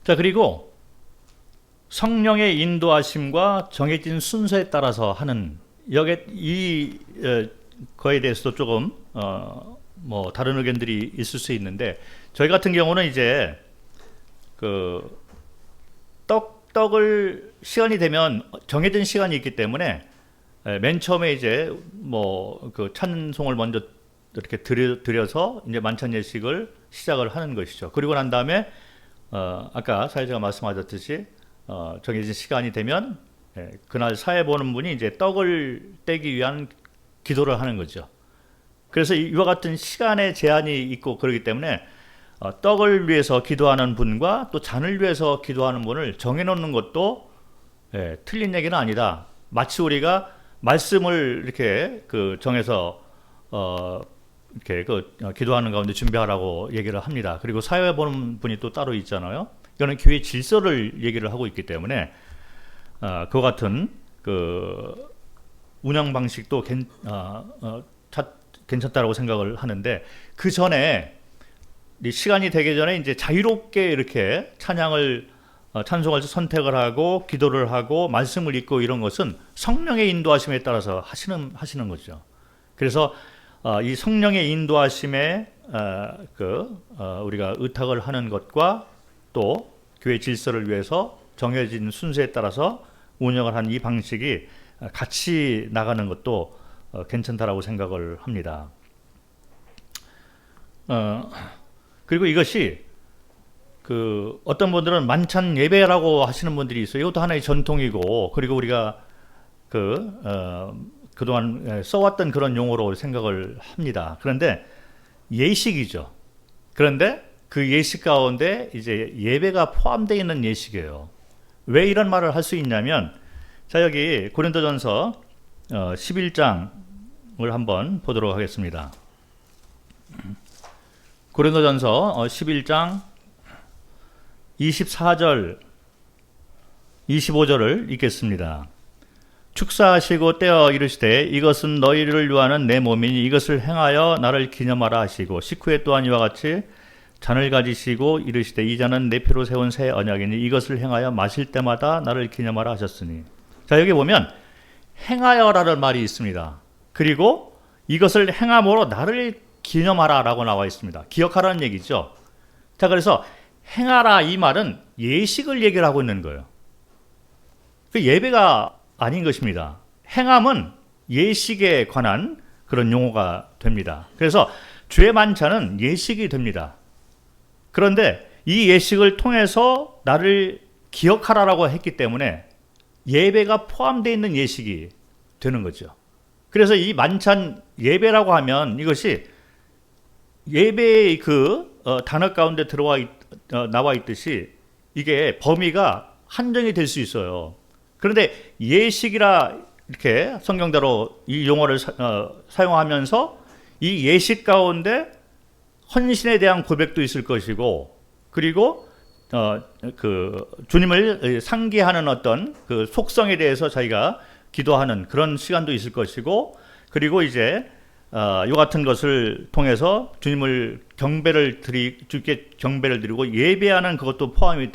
자, 그리고 성령의 인도하심과 정해진 순서에 따라서 하는 이 거에 대해서도 조금 뭐 다른 의견들이 있을 수 있는데 저희 같은 경우는 이제 떡을 시간이 되면 정해진 시간이 있기 때문에 맨 처음에 이제 뭐 찬송을 먼저 이렇게 드려서 이제 만찬 예식을 시작을 하는 것이죠. 그리고 난 다음에 아까 사회자가 말씀하셨듯이 정해진 시간이 되면 그날 사회 보는 분이 이제 떡을 떼기 위한 기도를 하는 거죠. 그래서 이와 같은 시간의 제한이 있고 그렇기 때문에 떡을 위해서 기도하는 분과 또 잔을 위해서 기도하는 분을 정해놓는 것도 틀린 얘기는 아니다. 마치 우리가 말씀을 이렇게 정해서 이렇게 기도하는 가운데 준비하라고 얘기를 합니다. 그리고 사회 보는 분이 또 따로 있잖아요. 이거는 교회 질서를 얘기를 하고 있기 때문에 그와 같은 운영 방식도 괜찮다라고 생각을 하는데 그 전에 시간이 되기 전에 이제 자유롭게 이렇게 찬송을 선택을 하고 기도를 하고 말씀을 읽고 이런 것은 성령의 인도하심에 따라서 하시는 거죠. 그래서 이 성령의 인도하심에 우리가 의탁을 하는 것과 또 교회 질서를 위해서 정해진 순서에 따라서 운영을 하는 이 방식이 같이 나가는 것도 괜찮다라고 생각을 합니다. 그리고 이것이 어떤 분들은 만찬 예배라고 하시는 분들이 있어요. 이것도 하나의 전통이고 그리고 우리가 그동안 써왔던 그런 용어로 생각을 합니다. 그런데 예식이죠. 그런데 그 예식 가운데 이제 예배가 포함되어 있는 예식이에요. 왜 이런 말을 할 수 있냐면 자, 여기 고린도전서 11장을 한번 보도록 하겠습니다. 고린도전서 11장 24절 25절을 읽겠습니다. 축사하시고 떼어 이르시되 이것은 너희를 위하는 내 몸이니 이것을 행하여 나를 기념하라 하시고 식후에 또한 이와 같이 잔을 가지시고 이르시되 이 잔은 내 피로 세운 새 언약이니 이것을 행하여 마실 때마다 나를 기념하라 하셨으니. 자, 여기 보면 행하여라는 말이 있습니다. 그리고 이것을 행함으로 나를 기념하라 라고 나와 있습니다. 기억하라는 얘기죠. 자, 그래서 행하라 이 말은 예식을 얘기를 하고 있는 거예요. 그 예배가 아닌 것입니다. 행함은 예식에 관한 그런 용어가 됩니다. 그래서 주의 만찬은 예식이 됩니다. 그런데 이 예식을 통해서 나를 기억하라라고 했기 때문에 예배가 포함되어 있는 예식이 되는 거죠. 그래서 이 만찬 예배라고 하면 이것이 예배의 단어 가운데 나와 있듯이 이게 범위가 한정이 될 수 있어요. 그런데 예식이라 이렇게 성경대로 이 용어를 사용하면서 이 예식 가운데 헌신에 대한 고백도 있을 것이고, 그리고 주님을 상기하는 어떤 그 속성에 대해서 저희가 기도하는 그런 시간도 있을 것이고, 그리고 이제 이 같은 것을 통해서 주께 경배를 드리고 예배하는 그것도 포함이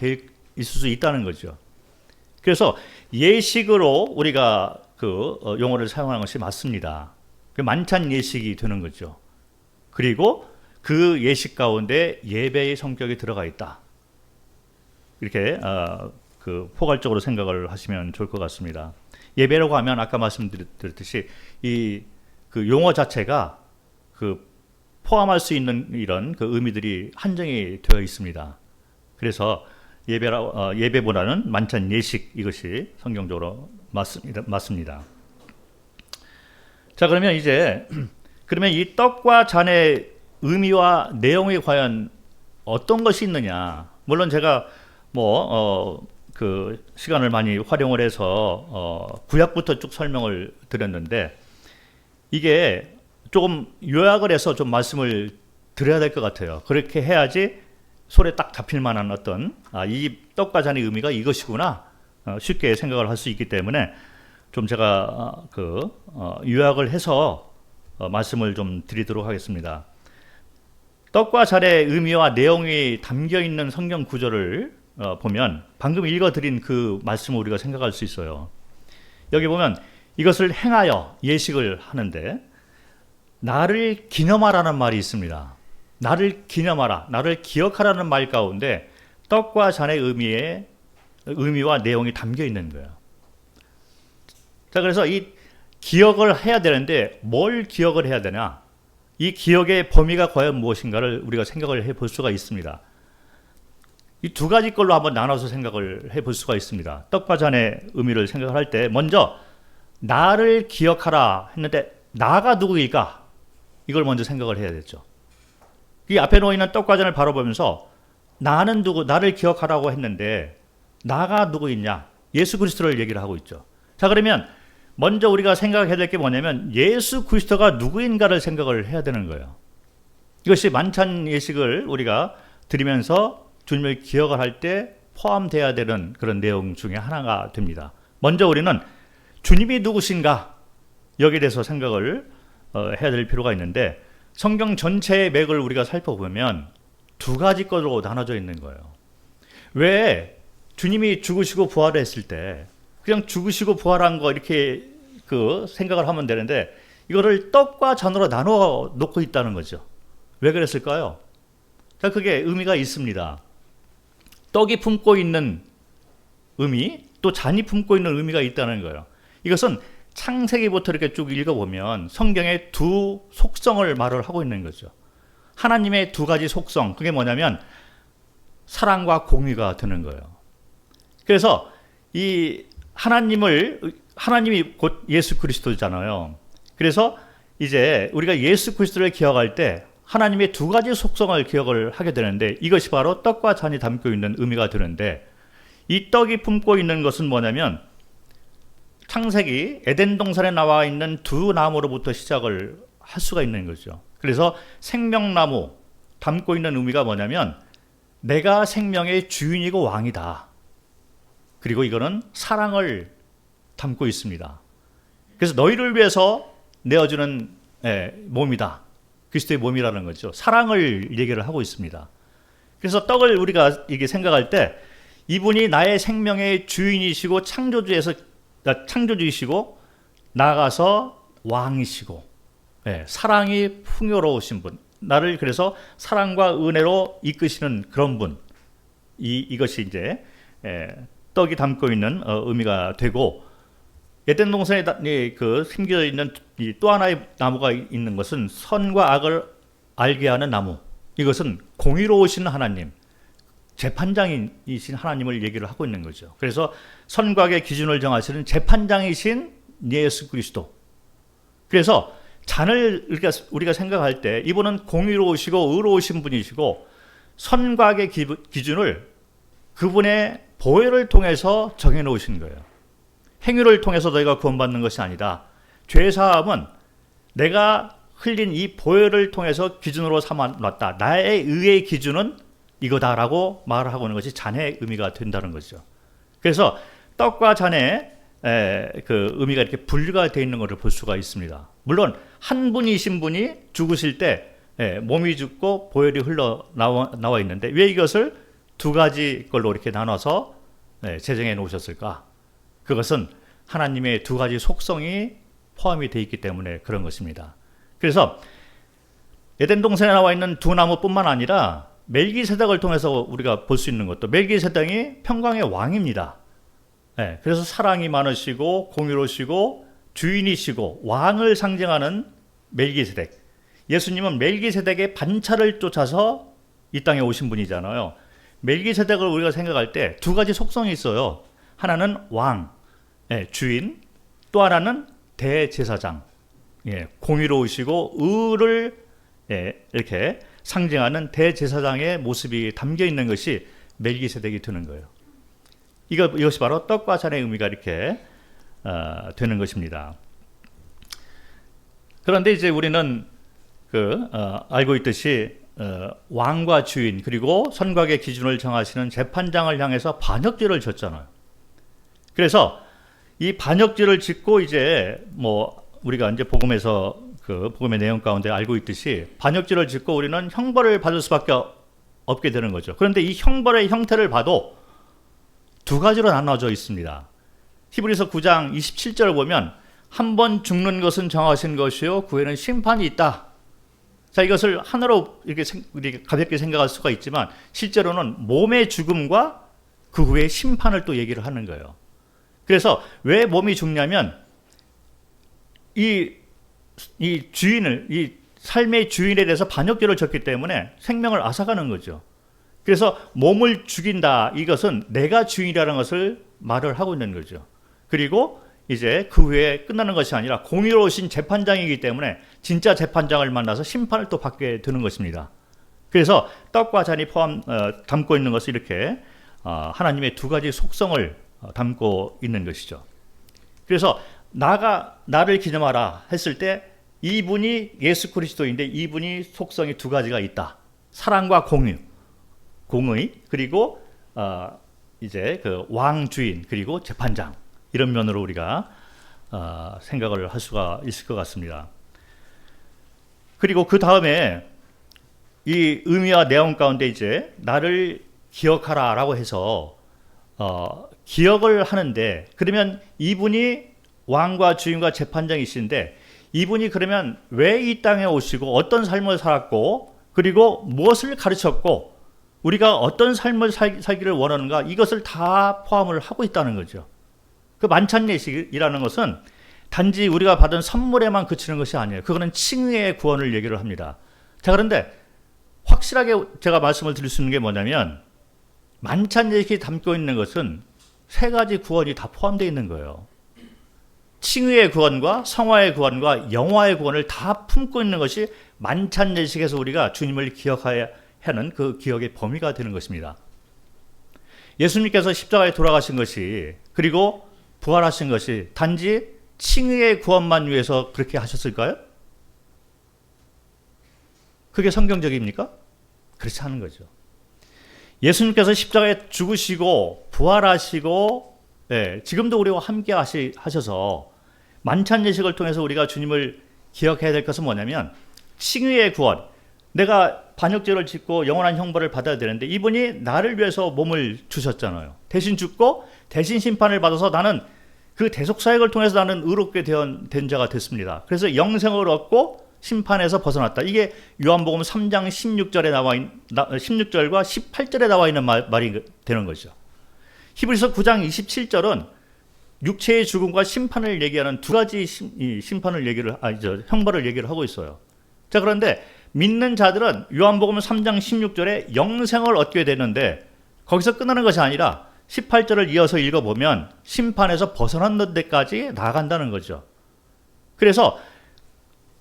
있을 수 있다는 거죠. 그래서 예식으로 우리가 용어를 사용하는 것이 맞습니다. 만찬 예식이 되는 거죠. 그리고 그 예식 가운데 예배의 성격이 들어가 있다. 이렇게 포괄적으로 생각을 하시면 좋을 것 같습니다. 예배라고 하면 아까 말씀드렸듯이 그 용어 자체가 포함할 수 있는 이런 의미들이 한정이 되어 있습니다. 그래서 예배보다는 만찬 예식, 이것이 성경적으로 맞습니다. 자, 그러면 이 떡과 잔의 의미와 내용이 과연 어떤 것이 있느냐. 물론 제가 시간을 많이 활용을 해서 구약부터 쭉 설명을 드렸는데, 이게 조금 요약을 해서 좀 말씀을 드려야 될 것 같아요. 그렇게 해야지 손에 딱 잡힐 만한 어떤 이 떡과 잔의 의미가 이것이구나 쉽게 생각을 할 수 있기 때문에 좀 제가 요약을 해서 말씀을 좀 드리도록 하겠습니다. 떡과 잔의 의미와 내용이 담겨 있는 성경 구절을 보면 방금 읽어드린 그 말씀을 우리가 생각할 수 있어요. 여기 보면 이것을 행하여 예식을 하는데 나를 기념하라는 말이 있습니다. 나를 기념하라, 나를 기억하라는 말 가운데 떡과 잔의 의미와 내용이 담겨 있는 거예요. 자, 그래서 이 기억을 해야 되는데 뭘 기억을 해야 되냐? 이 기억의 범위가 과연 무엇인가를 우리가 생각을 해볼 수가 있습니다. 이 두 가지 걸로 한번 나눠서 생각을 해볼 수가 있습니다. 떡과 잔의 의미를 생각을 할 때 먼저 나를 기억하라 했는데 나가 누구일까? 이걸 먼저 생각을 해야 되죠. 이 앞에 놓여 있는 떡과 잔을 바라보면서 나는 누구, 나를 기억하라고 했는데 나가 누구있냐? 예수 그리스도를 얘기를 하고 있죠. 자, 그러면 먼저 우리가 생각해야 될 게 뭐냐면 예수 그리스도가 누구인가를 생각을 해야 되는 거예요. 이것이 만찬 예식을 우리가 드리면서 주님을 기억을 할 때 포함되어야 되는 그런 내용 중에 하나가 됩니다. 먼저 우리는 주님이 누구신가? 여기에 대해서 생각을 해야 될 필요가 있는데, 성경 전체의 맥을 우리가 살펴보면 두 가지 것으로 나눠져 있는 거예요. 왜 주님이 죽으시고 부활했을 때 그냥 죽으시고 부활한 거 이렇게 생각을 하면 되는데 이거를 떡과 잔으로 나눠 놓고 있다는 거죠. 왜 그랬을까요? 자, 그게 의미가 있습니다. 떡이 품고 있는 의미, 또 잔이 품고 있는 의미가 있다는 거예요. 이것은 창세기부터 이렇게 쭉 읽어보면 성경의 두 속성을 말을 하고 있는 거죠. 하나님의 두 가지 속성, 그게 뭐냐면 사랑과 공의가 되는 거예요. 그래서 이 하나님이 곧 예수 그리스도잖아요. 그래서 이제 우리가 예수 그리스도를 기억할 때 하나님의 두 가지 속성을 기억을 하게 되는데 이것이 바로 떡과 잔이 담고 있는 의미가 되는데, 이 떡이 품고 있는 것은 뭐냐면 창세기 에덴 동산에 나와 있는 두 나무로부터 시작을 할 수가 있는 거죠. 그래서 생명나무 담고 있는 의미가 뭐냐면 내가 생명의 주인이고 왕이다. 그리고 이거는 사랑을 담고 있습니다. 그래서 너희를 위해서 내어주는 몸이다. 그리스도의 몸이라는 거죠. 사랑을 얘기를 하고 있습니다. 그래서 떡을 우리가 이게 생각할 때 이분이 나의 생명의 주인이시고 창조주이시고 나아가서 왕이시고 사랑이 풍요로우신 분, 나를 그래서 사랑과 은혜로 이끄시는 그런 분, 이것이 이제 떡이 담고 있는 의미가 되고, 에덴 동산에 심겨져 있는 또 하나의 나무가 있는 것은 선과 악을 알게 하는 나무. 이것은 공의로우신 하나님, 재판장이신 하나님을 얘기를 하고 있는 거죠. 그래서 선과 악의 기준을 정하시는 재판장이신 예수 그리스도. 그래서 잔을 우리가 생각할 때 이분은 공의로우시고 의로우신 분이시고 선과 악의 기준을 그분의 보혈을 통해서 정해놓으신 거예요. 행위를 통해서 너희가 구원받는 것이 아니다. 죄사함은 내가 흘린 이 보혈을 통해서 기준으로 삼아놨다. 나의 의의 기준은 이거다라고 말을 하고 있는 것이 잔의 의미가 된다는 거죠. 그래서 떡과 잔의 그 의미가 이렇게 분류가 되어 있는 것을 볼 수가 있습니다. 물론 한 분이신 분이 죽으실 때 몸이 죽고 보혈이 흘러 나와 있는데 왜 이것을 두 가지 걸로 이렇게 나눠서 제정해 놓으셨을까? 그것은 하나님의 두 가지 속성이 포함이 되어 있기 때문에 그런 것입니다. 그래서 에덴 동산에 나와 있는 두 나무뿐만 아니라 멜기세덱을 통해서 우리가 볼 수 있는 것도, 멜기세덱이 평강의 왕입니다. 그래서 사랑이 많으시고 공의로우시고 주인이시고 왕을 상징하는 멜기세덱. 예수님은 멜기세덱의 반차를 쫓아서 이 땅에 오신 분이잖아요. 멜기세덱을 우리가 생각할 때 두 가지 속성이 있어요. 하나는 왕, 주인, 또 하나는 대제사장, 공의로우시고 의를 이렇게 상징하는 대제사장의 모습이 담겨 있는 것이 멜기세덱이 되는 거예요. 이것이 바로 떡과 잔의 의미가 이렇게 되는 것입니다. 그런데 이제 우리는 알고 있듯이 왕과 주인 그리고 선과 악의 기준을 정하시는 재판장을 향해서 반역죄를 졌잖아요. 그래서 이 반역죄를 짓고 이제 우리가 이제 복음에서 복음의 내용 가운데 알고 있듯이 반역죄를 짓고 우리는 형벌을 받을 수밖에 없게 되는 거죠. 그런데 이 형벌의 형태를 봐도 두 가지로 나눠져 있습니다. 히브리서 9장 27절을 보면 한 번 죽는 것은 정하신 것이요 그 후에는 심판이 있다. 자, 이것을 하나로 이렇게 가볍게 생각할 수가 있지만 실제로는 몸의 죽음과 그 후에 심판을 또 얘기를 하는 거예요. 그래서 왜 몸이 죽냐면 이 삶의 주인에 대해서 반역죄를 졌기 때문에 생명을 앗아가는 거죠. 그래서 몸을 죽인다. 이것은 내가 주인이라는 것을 말을 하고 있는 거죠. 그리고 이제 그 후에 끝나는 것이 아니라 공의로우신 재판장이기 때문에 진짜 재판장을 만나서 심판을 또 받게 되는 것입니다. 그래서 떡과 잔이 담고 있는 것은 이렇게 하나님의 두 가지 속성을 담고 있는 것이죠. 그래서 나를 기념하라 했을 때 이분이 예수 그리스도인데 이분이 속성이 두 가지가 있다. 사랑과 공의 그리고 이제 그 왕주인 그리고 재판장, 이런 면으로 우리가 생각을 할 수가 있을 것 같습니다. 그리고 그 다음에 이 의미와 내용 가운데 이제 나를 기억하라라고 해서 기억을 하는데, 그러면 이분이 왕과 주인과 재판장이신데 이분이 그러면 왜 이 땅에 오시고 어떤 삶을 살았고 그리고 무엇을 가르쳤고 우리가 어떤 삶을 살기를 원하는가, 이것을 다 포함을 하고 있다는 거죠. 그 만찬 예식이라는 것은 단지 우리가 받은 선물에만 그치는 것이 아니에요. 그거는 칭의의 구원을 얘기를 합니다. 자, 그런데 확실하게 제가 말씀을 드릴 수 있는 게 뭐냐면 만찬 예식이 담고 있는 것은 세 가지 구원이 다 포함되어 있는 거예요. 칭의의 구원과 성화의 구원과 영화의 구원을 다 품고 있는 것이 만찬 예식에서 우리가 주님을 기억해야 하는 그 기억의 범위가 되는 것입니다. 예수님께서 십자가에 돌아가신 것이 그리고 부활하신 것이 단지 칭의의 구원만 위해서 그렇게 하셨을까요? 그게 성경적입니까? 그렇지 않은 거죠. 예수님께서 십자가에 죽으시고 부활하시고 지금도 우리와 함께 하셔서 만찬 예식을 통해서 우리가 주님을 기억해야 될 것은 뭐냐면 칭의의 구원. 내가 반역죄를 짓고 영원한 형벌을 받아야 되는데 이분이 나를 위해서 몸을 주셨잖아요. 대신 죽고 대신 심판을 받아서 나는 그 대속사역을 통해서 나는 의롭게 된 자가 됐습니다. 그래서 영생을 얻고 심판에서 벗어났다. 이게 요한복음 3장 16절과 18절에 나와 있는 말이 되는 거죠. 히브리서 9장 27절은 육체의 죽음과 심판을 얘기하는 두 가지 형벌을 얘기를 하고 있어요. 자, 그런데 믿는 자들은 요한복음 3장 16절에 영생을 얻게 되는데 거기서 끝나는 것이 아니라 18절을 이어서 읽어보면 심판에서 벗어나는 데까지 나아간다는 거죠. 그래서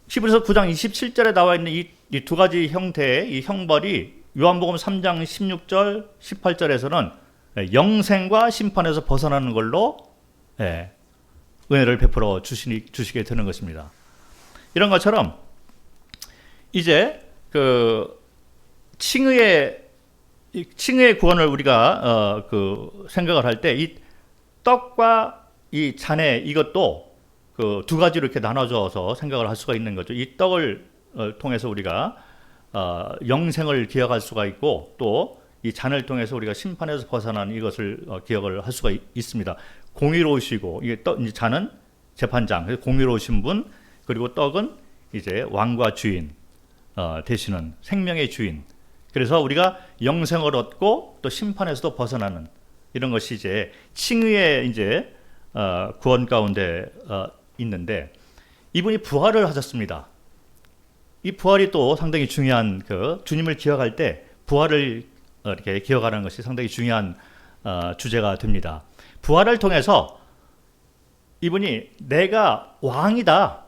히브리서 9장 27절에 나와 있는 이 두 가지 형태의 이 형벌이 요한복음 3장 16절, 18절에서는 영생과 심판에서 벗어나는 걸로 은혜를 베풀어 주시게 되는 것입니다. 이런 것처럼 이제 그 칭의의 구원을 우리가 생각을 할 때 이 떡과 이 잔에 이것도 그 두 가지로 이렇게 나눠져서 생각을 할 수가 있는 거죠. 이 떡을 통해서 우리가 영생을 기억할 수가 있고 또 이 잔을 통해서 우리가 심판에서 벗어난 이것을 기억을 할 수가 있습니다. 공의로우시고 이게 잔은 재판장, 공의로우신 분, 그리고 떡은 이제 왕과 주인 되시는 생명의 주인. 그래서 우리가 영생을 얻고 또 심판에서도 벗어나는 이런 것이 이제 칭의의 이제 구원 가운데 있는데 이분이 부활을 하셨습니다. 이 부활이 또 상당히 중요한 주님을 기억할 때 부활을 이렇게 기억하는 것이 상당히 중요한 주제가 됩니다. 부활을 통해서 이분이 내가 왕이다.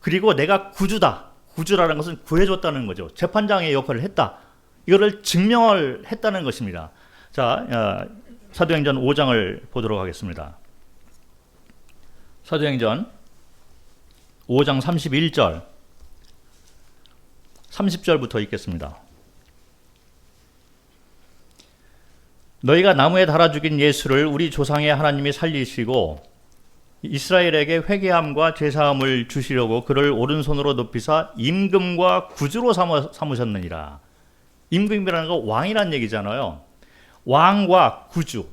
그리고 내가 구주다. 구주라는 것은 구해줬다는 거죠. 재판장의 역할을 했다. 이거를 증명을 했다는 것입니다. 자, 사도행전 5장을 보도록 하겠습니다. 사도행전 5장 31절 30절부터 읽겠습니다. 너희가 나무에 달아 죽인 예수를 우리 조상의 하나님이 살리시고 이스라엘에게 회개함과 제사함을 주시려고 그를 오른손으로 높이사 임금과 구주로 삼으셨느니라. 임금이라는 거 왕이라는 얘기잖아요. 왕과 구주,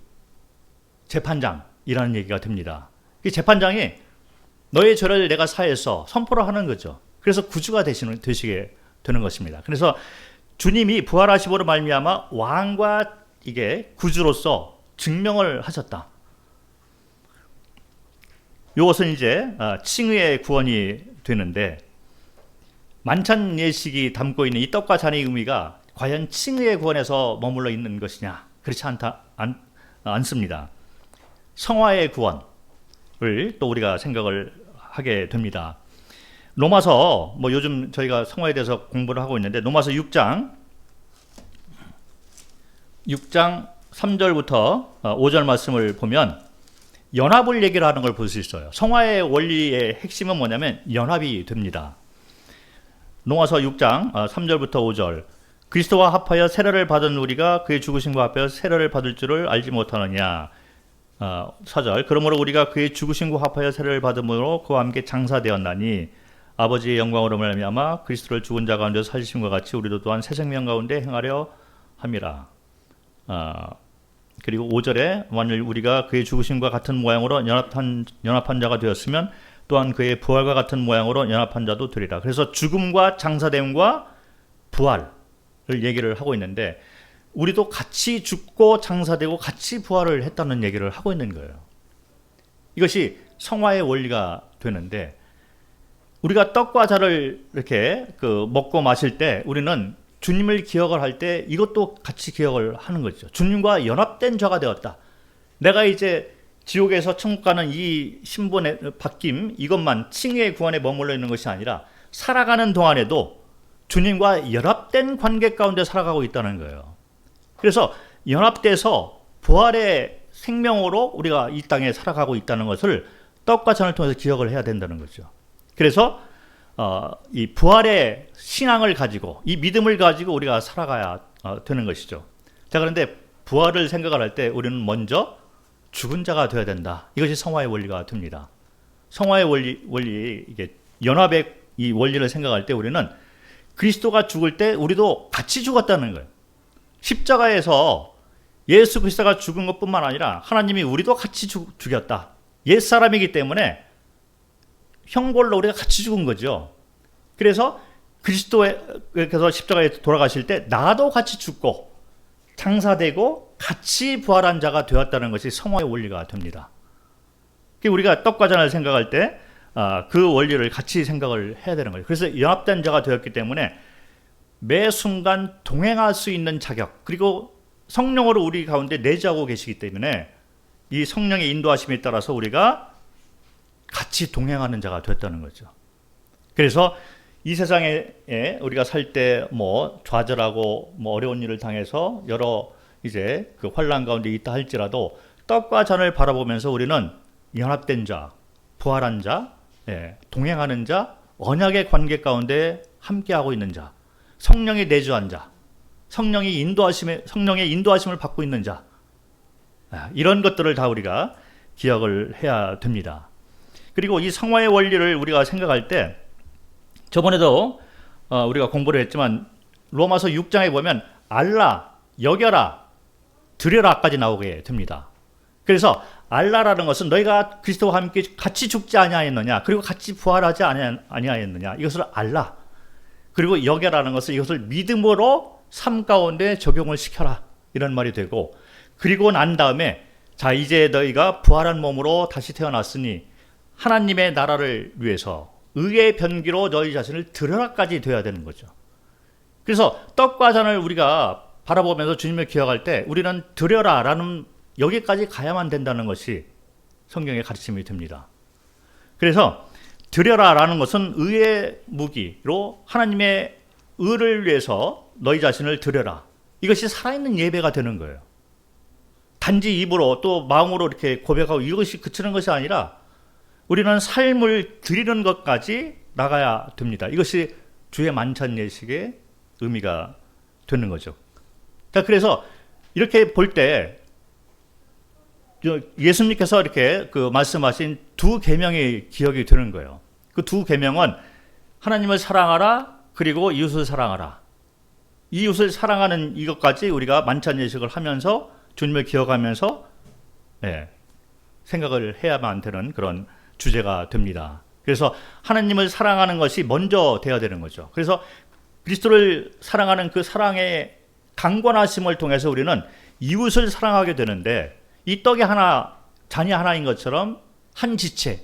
재판장이라는 얘기가 됩니다. 이 재판장이 너의 죄를 내가 사해서 선포를 하는 거죠. 그래서 구주가 되시게 되는 것입니다. 그래서 주님이 부활하심으로 말미암아 왕과 이게 구주로서 증명을 하셨다. 이것은 이제 칭의의 구원이 되는데 만찬 예식이 담고 있는 이 떡과 잔의 의미가 과연 칭의의 구원에서 머물러 있는 것이냐? 그렇지 않습니다. 성화의 구원을 또 우리가 생각을 하게 됩니다. 로마서 요즘 저희가 성화에 대해서 공부를 하고 있는데 로마서 6장 3절부터 5절 말씀을 보면 연합을 얘기를 하는 걸 볼 수 있어요. 성화의 원리의 핵심은 뭐냐면 연합이 됩니다. 로마서 6장 3절부터 5절 그리스도와 합하여 세례를 받은 우리가 그의 죽으심과 합하여 세례를 받을 줄을 알지 못하느냐. 4절 그러므로 우리가 그의 죽으심과 합하여 세례를 받음으로 그와 함께 장사되었나니 아버지의 영광으로 말미암아 그리스도를 죽은 자 가운데 살리심과 같이 우리도 또한 새 생명 가운데 행하려 함이라. 그리고 5절에 만일 우리가 그의 죽으심과 같은 모양으로 연합한 자가 되었으면 또한 그의 부활과 같은 모양으로 연합한 자도 되리라. 그래서 죽음과 장사됨과 부활을 얘기를 하고 있는데 우리도 같이 죽고 장사되고 같이 부활을 했다는 얘기를 하고 있는 거예요. 이것이 성화의 원리가 되는데 우리가 떡과 잔을 이렇게 먹고 마실 때 우리는 주님을 기억을 할 때 이것도 같이 기억을 하는 거죠. 주님과 연합된 자가 되었다. 내가 이제 지옥에서 천국 가는 이 신분의 바뀜 이것만 칭의의 구원에 머물러 있는 것이 아니라 살아가는 동안에도 주님과 연합된 관계 가운데 살아가고 있다는 거예요. 그래서 연합돼서 부활의 생명으로 우리가 이 땅에 살아가고 있다는 것을 떡과 잔을 통해서 기억을 해야 된다는 거죠. 그래서 이 부활의 신앙을 가지고 이 믿음을 가지고 우리가 살아가야 되는 것이죠. 자, 그런데 부활을 생각을 할 때 우리는 먼저 죽은 자가 되어야 된다. 이것이 성화의 원리가 됩니다. 성화의 원리 이게 연합의 이 원리를 생각할 때 우리는 그리스도가 죽을 때 우리도 같이 죽었다는 거예요. 십자가에서 예수 그리스도가 죽은 것뿐만 아니라 하나님이 우리도 같이 죽였다. 옛사람이기 때문에 형벌로 우리가 같이 죽은 거죠. 그래서 그리스도께서 십자가에 돌아가실 때 나도 같이 죽고 장사되고 같이 부활한 자가 되었다는 것이 성화의 원리가 됩니다. 우리가 떡과 잔을 생각할 때 그 원리를 같이 생각을 해야 되는 거예요. 그래서 연합된 자가 되었기 때문에 매 순간 동행할 수 있는 자격, 그리고 성령으로 우리 가운데 내주하고 계시기 때문에 이 성령의 인도하심에 따라서 우리가 같이 동행하는 자가 됐다는 거죠. 그래서 이 세상에 우리가 살 때 뭐 좌절하고 뭐 어려운 일을 당해서 여러 이제 그 환난 가운데 있다 할지라도 떡과 잔을 바라보면서 우리는 연합된 자, 부활한 자, 동행하는 자, 언약의 관계 가운데 함께하고 있는 자, 성령의 내주한 자, 성령의 인도하심을 받고 있는 자, 이런 것들을 다 우리가 기억을 해야 됩니다. 그리고 이 성화의 원리를 우리가 생각할 때 저번에도 우리가 공부를 했지만 로마서 6장에 보면 알라, 여겨라, 드려라까지 나오게 됩니다. 그래서 알라라는 것은 너희가 그리스도와 함께 같이 죽지 아니하였느냐, 그리고 같이 부활하지 아니하였느냐, 이것을 알라. 그리고 여겨라는 것은 이것을 믿음으로 삶 가운데 적용을 시켜라, 이런 말이 되고, 그리고 난 다음에 자 이제 너희가 부활한 몸으로 다시 태어났으니 하나님의 나라를 위해서 의의 변기로 너희 자신을 드려라까지 돼야 되는 거죠. 그래서 떡과 잔을 우리가 바라보면서 주님을 기억할 때 우리는 드려라라는 여기까지 가야만 된다는 것이 성경의 가르침이 됩니다. 그래서 드려라라는 것은 의의 무기로 하나님의 의를 위해서 너희 자신을 드려라. 이것이 살아있는 예배가 되는 거예요. 단지 입으로 또 마음으로 이렇게 고백하고 이것이 그치는 것이 아니라 우리는 삶을 드리는 것까지 나가야 됩니다. 이것이 주의 만찬 예식의 의미가 되는 거죠. 자, 그래서 이렇게 볼 때 예수님께서 이렇게 그 말씀하신 두 계명이 기억이 되는 거예요. 그 두 계명은 하나님을 사랑하라, 그리고 이웃을 사랑하라. 이웃을 사랑하는 이것까지 우리가 만찬 예식을 하면서 주님을 기억하면서 생각을 해야만 되는 그런 주제가 됩니다. 그래서 하나님을 사랑하는 것이 먼저 돼야 되는 거죠. 그래서 그리스도를 사랑하는 그 사랑의 강권하심을 통해서 우리는 이웃을 사랑하게 되는데, 이 떡이 하나, 잔이 하나인 것처럼 한 지체인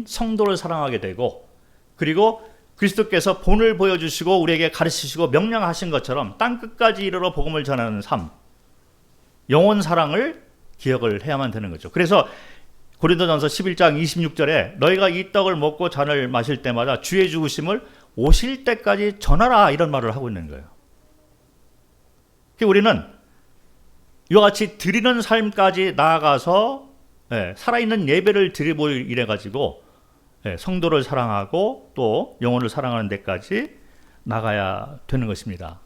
성도를 사랑하게 되고, 그리고 그리스도께서 본을 보여주시고 우리에게 가르치시고 명령하신 것처럼 땅끝까지 이르러 복음을 전하는 삶, 영혼 사랑을 기억을 해야만 되는 거죠. 그래서 고린도전서 11장 26절에 너희가 이 떡을 먹고 잔을 마실 때마다 주의 죽으심을 오실 때까지 전하라, 이런 말을 하고 있는 거예요. 우리는 이와 같이 드리는 삶까지 나아가서 살아있는 예배를 드리고 이래가지고 성도를 사랑하고 또 영혼을 사랑하는 데까지 나가야 되는 것입니다.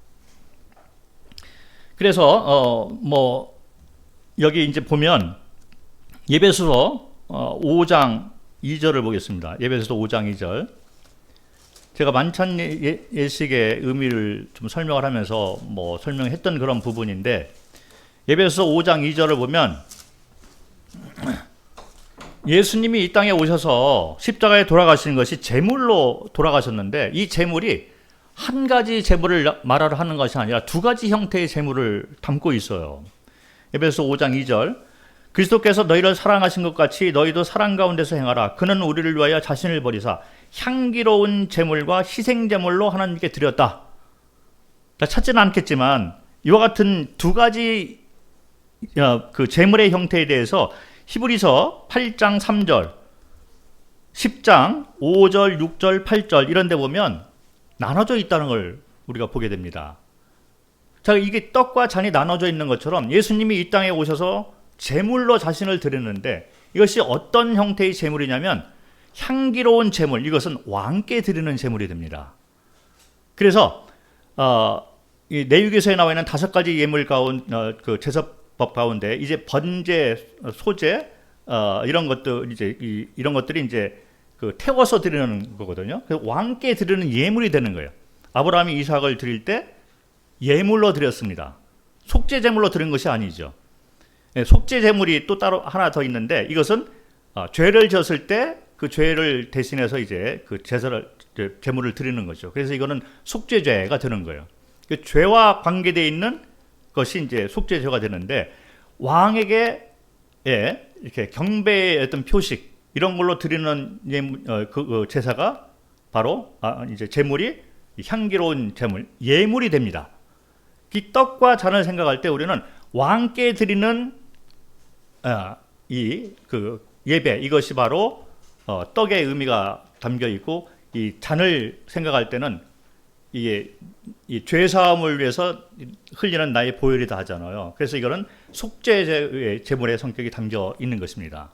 그래서 여기 이제 보면 예배소서 5장 2절을 보겠습니다. 예배소서 5장 2절. 제가 만찬 예식의 의미를 좀 설명을 하면서 설명했던 그런 부분인데, 예배소서 5장 2절을 보면 예수님이 이 땅에 오셔서 십자가에 돌아가시는 것이 제물로 돌아가셨는데, 이 제물이 한 가지 제물을 말하러 하는 것이 아니라 두 가지 형태의 제물을 담고 있어요. 에베소서 5장 2절, 그리스도께서 너희를 사랑하신 것 같이 너희도 사랑 가운데서 행하라. 그는 우리를 위하여 자신을 버리사 향기로운 제물과 희생 제물로 하나님께 드렸다. 찾지는 않겠지만 이와 같은 두 가지 그 제물의 형태에 대해서 히브리서 8장 3절, 10장 5절, 6절, 8절 이런 데 보면 나눠져 있다는 걸 우리가 보게 됩니다. 자, 이게 떡과 잔이 나눠져 있는 것처럼 예수님이 이 땅에 오셔서 제물로 자신을 드리는데, 이것이 어떤 형태의 제물이냐면 향기로운 제물, 이것은 왕께 드리는 제물이 됩니다. 그래서 이 레위기서에 나와 있는 5가지 예물 가운데 그 제사법 가운데 이제 번제, 소제, 이런 것들 이제 이런 것들이 이제 그 태워서 드리는 거거든요. 그래서 왕께 드리는 예물이 되는 거예요. 아브라함이 이삭을 드릴 때 예물로 드렸습니다. 속죄 제물로 드린 것이 아니죠. 속죄 제물이 또 따로 하나 더 있는데, 이것은 죄를 졌을 때 그 죄를 대신해서 이제 그 제물을 드리는 거죠. 그래서 이거는 속죄제가 되는 거예요. 그 죄와 관계되어 있는 것이 이제 속죄제가 되는데, 왕에게 이렇게 경배의 어떤 표식 이런 걸로 드리는 제사가 바로 이제 제물이 향기로운 제물, 예물이 됩니다. 이 떡과 잔을 생각할 때 우리는 왕께 드리는 예배, 이것이 바로 떡의 의미가 담겨 있고, 이 잔을 생각할 때는 이게 이 죄사함을 위해서 흘리는 나의 보혈이다 하잖아요. 그래서 이거는 속죄 제물의 성격이 담겨 있는 것입니다.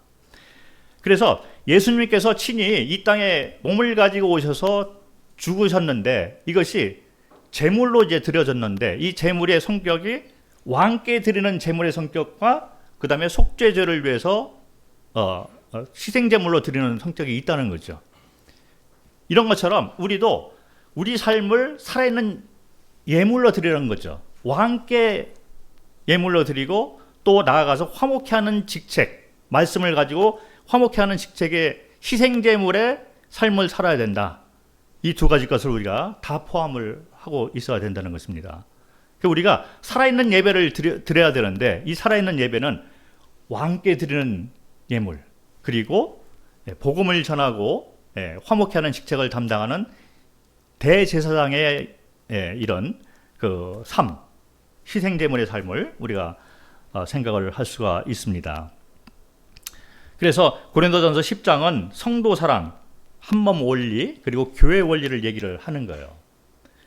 그래서 예수님께서 친히 이 땅에 몸을 가지고 오셔서 죽으셨는데, 이것이 제물로 이제 드려졌는데, 이 제물의 성격이 왕께 드리는 제물의 성격과 그 다음에 속죄죄를 위해서 희생제물로 드리는 성격이 있다는 거죠. 이런 것처럼 우리도 우리 삶을 살아있는 예물로 드리는 거죠. 왕께 예물로 드리고, 또 나아가서 화목케 하는 직책, 말씀을 가지고 화목케 하는 직책의 희생제물의 삶을 살아야 된다. 이 두 가지 것을 우리가 다 포함을 하고 있어야 된다는 것입니다. 우리가 살아있는 예배를 드려야 되는데, 이 살아있는 예배는 왕께 드리는 예물, 그리고 복음을 전하고 화목케 하는 직책을 담당하는 대제사장의 이런 그 삶, 희생제물의 삶을 우리가 생각을 할 수가 있습니다. 그래서 고린도전서 10장은 성도 사랑, 한몸 원리, 그리고 교회 원리를 얘기를 하는 거예요.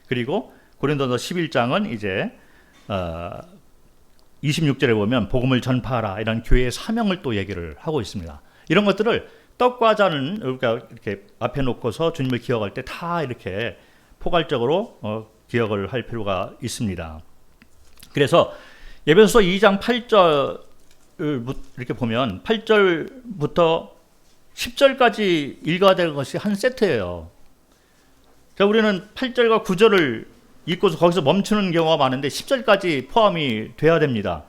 그리고 고린도전서 11장은 이제 26절에 보면 복음을 전파하라, 이런 교회의 사명을 또 얘기를 하고 있습니다. 이런 것들을 떡과 잔은 우리가 이렇게 앞에 놓고서 주님을 기억할 때 다 이렇게 포괄적으로 기억을 할 필요가 있습니다. 그래서 에베소서 2장 8절 이렇게 보면 8절부터 10절까지 읽어야 될 것이 한 세트예요. 자, 우리는 8절과 9절을 읽고서 거기서 멈추는 경우가 많은데 10절까지 포함이 돼야 됩니다.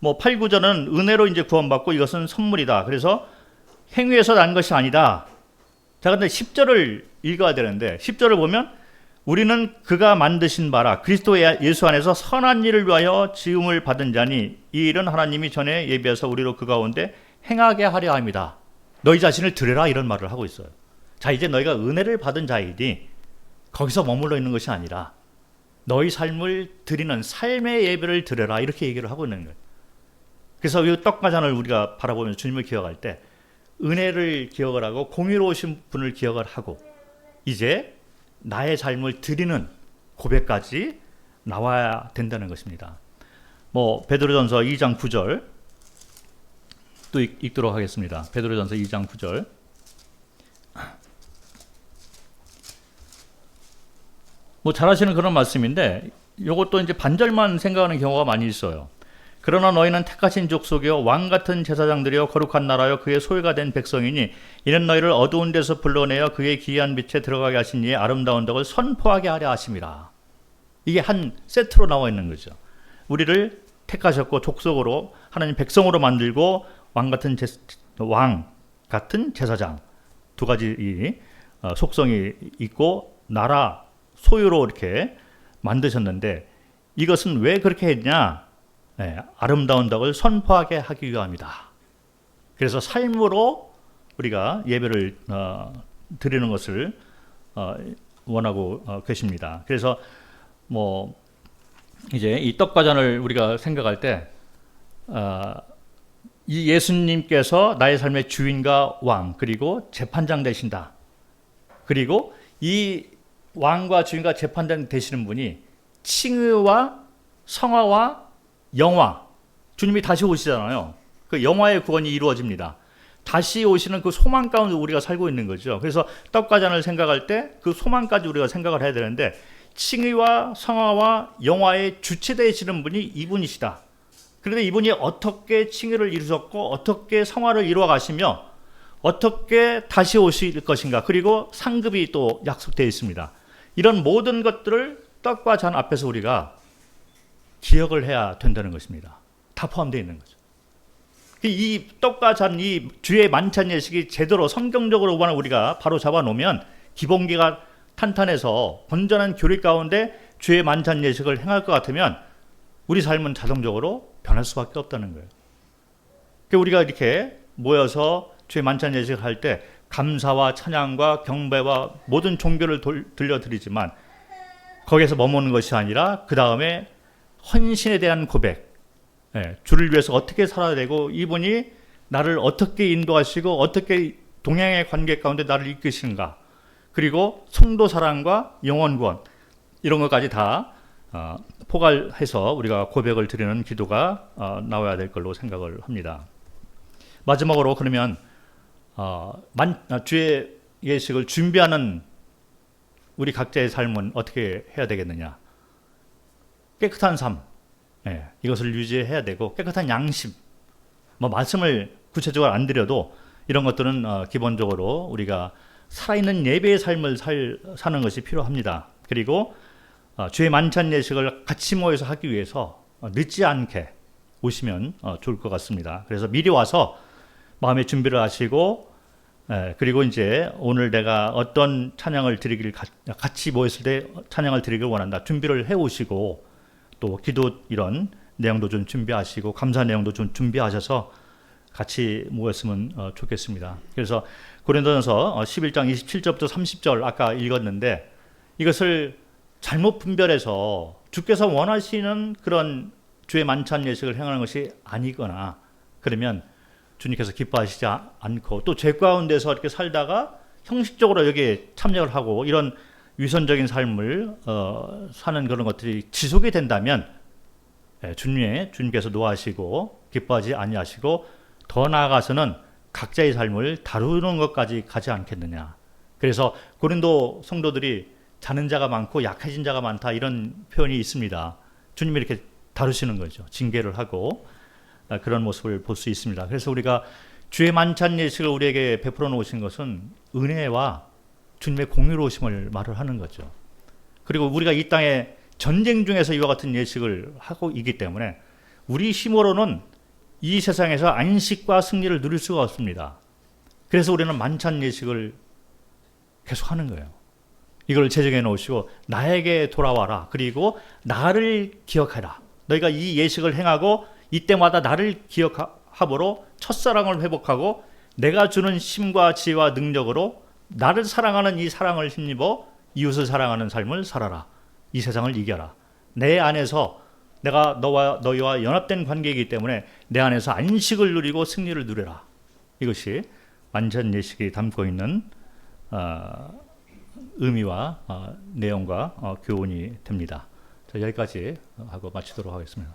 8, 9절은 은혜로 이제 구원받고 이것은 선물이다. 그래서 행위에서 난 것이 아니다. 자, 근데 10절을 읽어야 되는데 10절을 보면 우리는 그가 만드신 바라 그리스도 예수 안에서 선한 일을 위하여 지음을 받은 자니 이 일은 하나님이 전에 예비해서 우리로 그 가운데 행하게 하려 합니다. 너희 자신을 드려라, 이런 말을 하고 있어요. 자, 이제 너희가 은혜를 받은 자이니 거기서 머물러 있는 것이 아니라 너희 삶을 드리는 삶의 예배를 드려라, 이렇게 얘기를 하고 있는 거예요. 그래서 이 떡과 잔을 우리가 바라보면서 주님을 기억할 때 은혜를 기억을 하고 공의로우신 분을 기억을 하고 이제 나의 삶을 드리는 고백까지 나와야 된다는 것입니다. 베드로전서 2장 9절 또 읽도록 하겠습니다. 베드로전서 2장 9절. 잘 아시는 그런 말씀인데 이것도 이제 반절만 생각하는 경우가 많이 있어요. 그러나 너희는 택하신 족속이요 왕같은 제사장들이요 거룩한 나라요 그의 소유가 된 백성이니 이는 너희를 어두운 데서 불러내어 그의 기이한 빛에 들어가게 하신 이의 아름다운 덕을 선포하게 하려 하심이라. 이게 한 세트로 나와 있는 거죠. 우리를 택하셨고 족속으로 하나님 백성으로 만들고 왕 같은 제사장, 두 가지 속성이 있고 나라 소유로 이렇게 만드셨는데 이것은 왜 그렇게 했냐? 아름다운 덕을 선포하게 하기 위함이다. 그래서 삶으로 우리가 예배를 드리는 것을 원하고 계십니다. 그래서 이제 이 떡과 잔을 우리가 생각할 때 이 예수님께서 나의 삶의 주인과 왕 그리고 재판장 되신다. 그리고 이 왕과 주인과 재판장 되시는 분이 칭의와 성화와 영화, 주님이 다시 오시잖아요. 그 영화의 구원이 이루어집니다. 다시 오시는 그 소망 가운데 우리가 살고 있는 거죠. 그래서 떡과 잔을 생각할 때 그 소망까지 우리가 생각을 해야 되는데 칭의와 성화와 영화의 주체 되시는 분이 이분이시다. 그런데 이분이 어떻게 칭의를 이루셨고 어떻게 성화를 이루어 가시며 어떻게 다시 오실 것인가, 그리고 상급이 또 약속되어 있습니다. 이런 모든 것들을 떡과 잔 앞에서 우리가 기억을 해야 된다는 것입니다. 다 포함되어 있는 거죠. 이 떡과 잔, 이 주의 만찬 예식이 제대로 성경적으로만 우리가 바로 잡아 놓으면 기본기가 탄탄해서 건전한 교리 가운데 주의 만찬 예식을 행할 것 같으면 우리 삶은 자동적으로 변할 수밖에 없다는 거예요. 우리가 이렇게 모여서 주의 만찬 예식을 할 때 감사와 찬양과 경배와 모든 종교를 들려드리지만 거기에서 머무는 것이 아니라 그 다음에 헌신에 대한 고백, 주를 위해서 어떻게 살아야 되고 이분이 나를 어떻게 인도하시고 어떻게 동행의 관계 가운데 나를 이끄시는가, 그리고 성도 사랑과 영혼 구원, 이런 것까지 다 포괄해서 우리가 고백을 드리는 기도가 나와야 될 걸로 생각을 합니다. 마지막으로 그러면 주의 예식을 준비하는 우리 각자의 삶은 어떻게 해야 되겠느냐? 깨끗한 삶, 이것을 유지해야 되고, 깨끗한 양심, 말씀을 구체적으로 안 드려도 이런 것들은 기본적으로 우리가 살아있는 예배의 삶을 사는 것이 필요합니다. 그리고 주의 만찬 예식을 같이 모여서 하기 위해서 늦지 않게 오시면 좋을 것 같습니다. 그래서 미리 와서 마음의 준비를 하시고, 그리고 이제 오늘 내가 어떤 찬양을 드리길, 같이 모였을 때 찬양을 드리길 원한다, 준비를 해 오시고, 또 기도 이런 내용도 좀 준비하시고 감사 내용도 좀 준비하셔서 같이 모였으면 좋겠습니다. 그래서 고린도전서 11장 27절부터 30절 아까 읽었는데, 이것을 잘못 분별해서 주께서 원하시는 그런 주의 만찬 예식을 행하는 것이 아니거나, 그러면 주님께서 기뻐하시지 않고 또 죄 가운데서 이렇게 살다가 형식적으로 여기에 참여를 하고 이런 위선적인 삶을 사는 그런 것들이 지속이 된다면 주님께서 노하시고 기뻐하지 아니하시고, 더 나아가서는 각자의 삶을 다루는 것까지 가지 않겠느냐. 그래서 고린도 성도들이 자는 자가 많고 약해진 자가 많다, 이런 표현이 있습니다. 주님이 이렇게 다루시는 거죠. 징계를 하고 그런 모습을 볼 수 있습니다. 그래서 우리가 주의 만찬 예식을 우리에게 베풀어 놓으신 것은 은혜와 주님의 공의로우심을 말을 하는 거죠. 그리고 우리가 이 땅에 전쟁 중에서 이와 같은 예식을 하고 있기 때문에 우리 힘으로는 이 세상에서 안식과 승리를 누릴 수가 없습니다. 그래서 우리는 만찬 예식을 계속 하는 거예요. 이걸 제정해 놓으시고 나에게 돌아와라, 그리고 나를 기억하라. 너희가 이 예식을 행하고 이때마다 나를 기억함으로 첫사랑을 회복하고 내가 주는 힘과 지혜와 능력으로 나를 사랑하는 이 사랑을 힘입어 이웃을 사랑하는 삶을 살아라. 이 세상을 이겨라. 내 안에서 내가 너희와 연합된 관계이기 때문에 내 안에서 안식을 누리고 승리를 누려라. 이것이 만찬 예식이 담고 있는 의미와 내용과 교훈이 됩니다. 자, 여기까지 하고 마치도록 하겠습니다.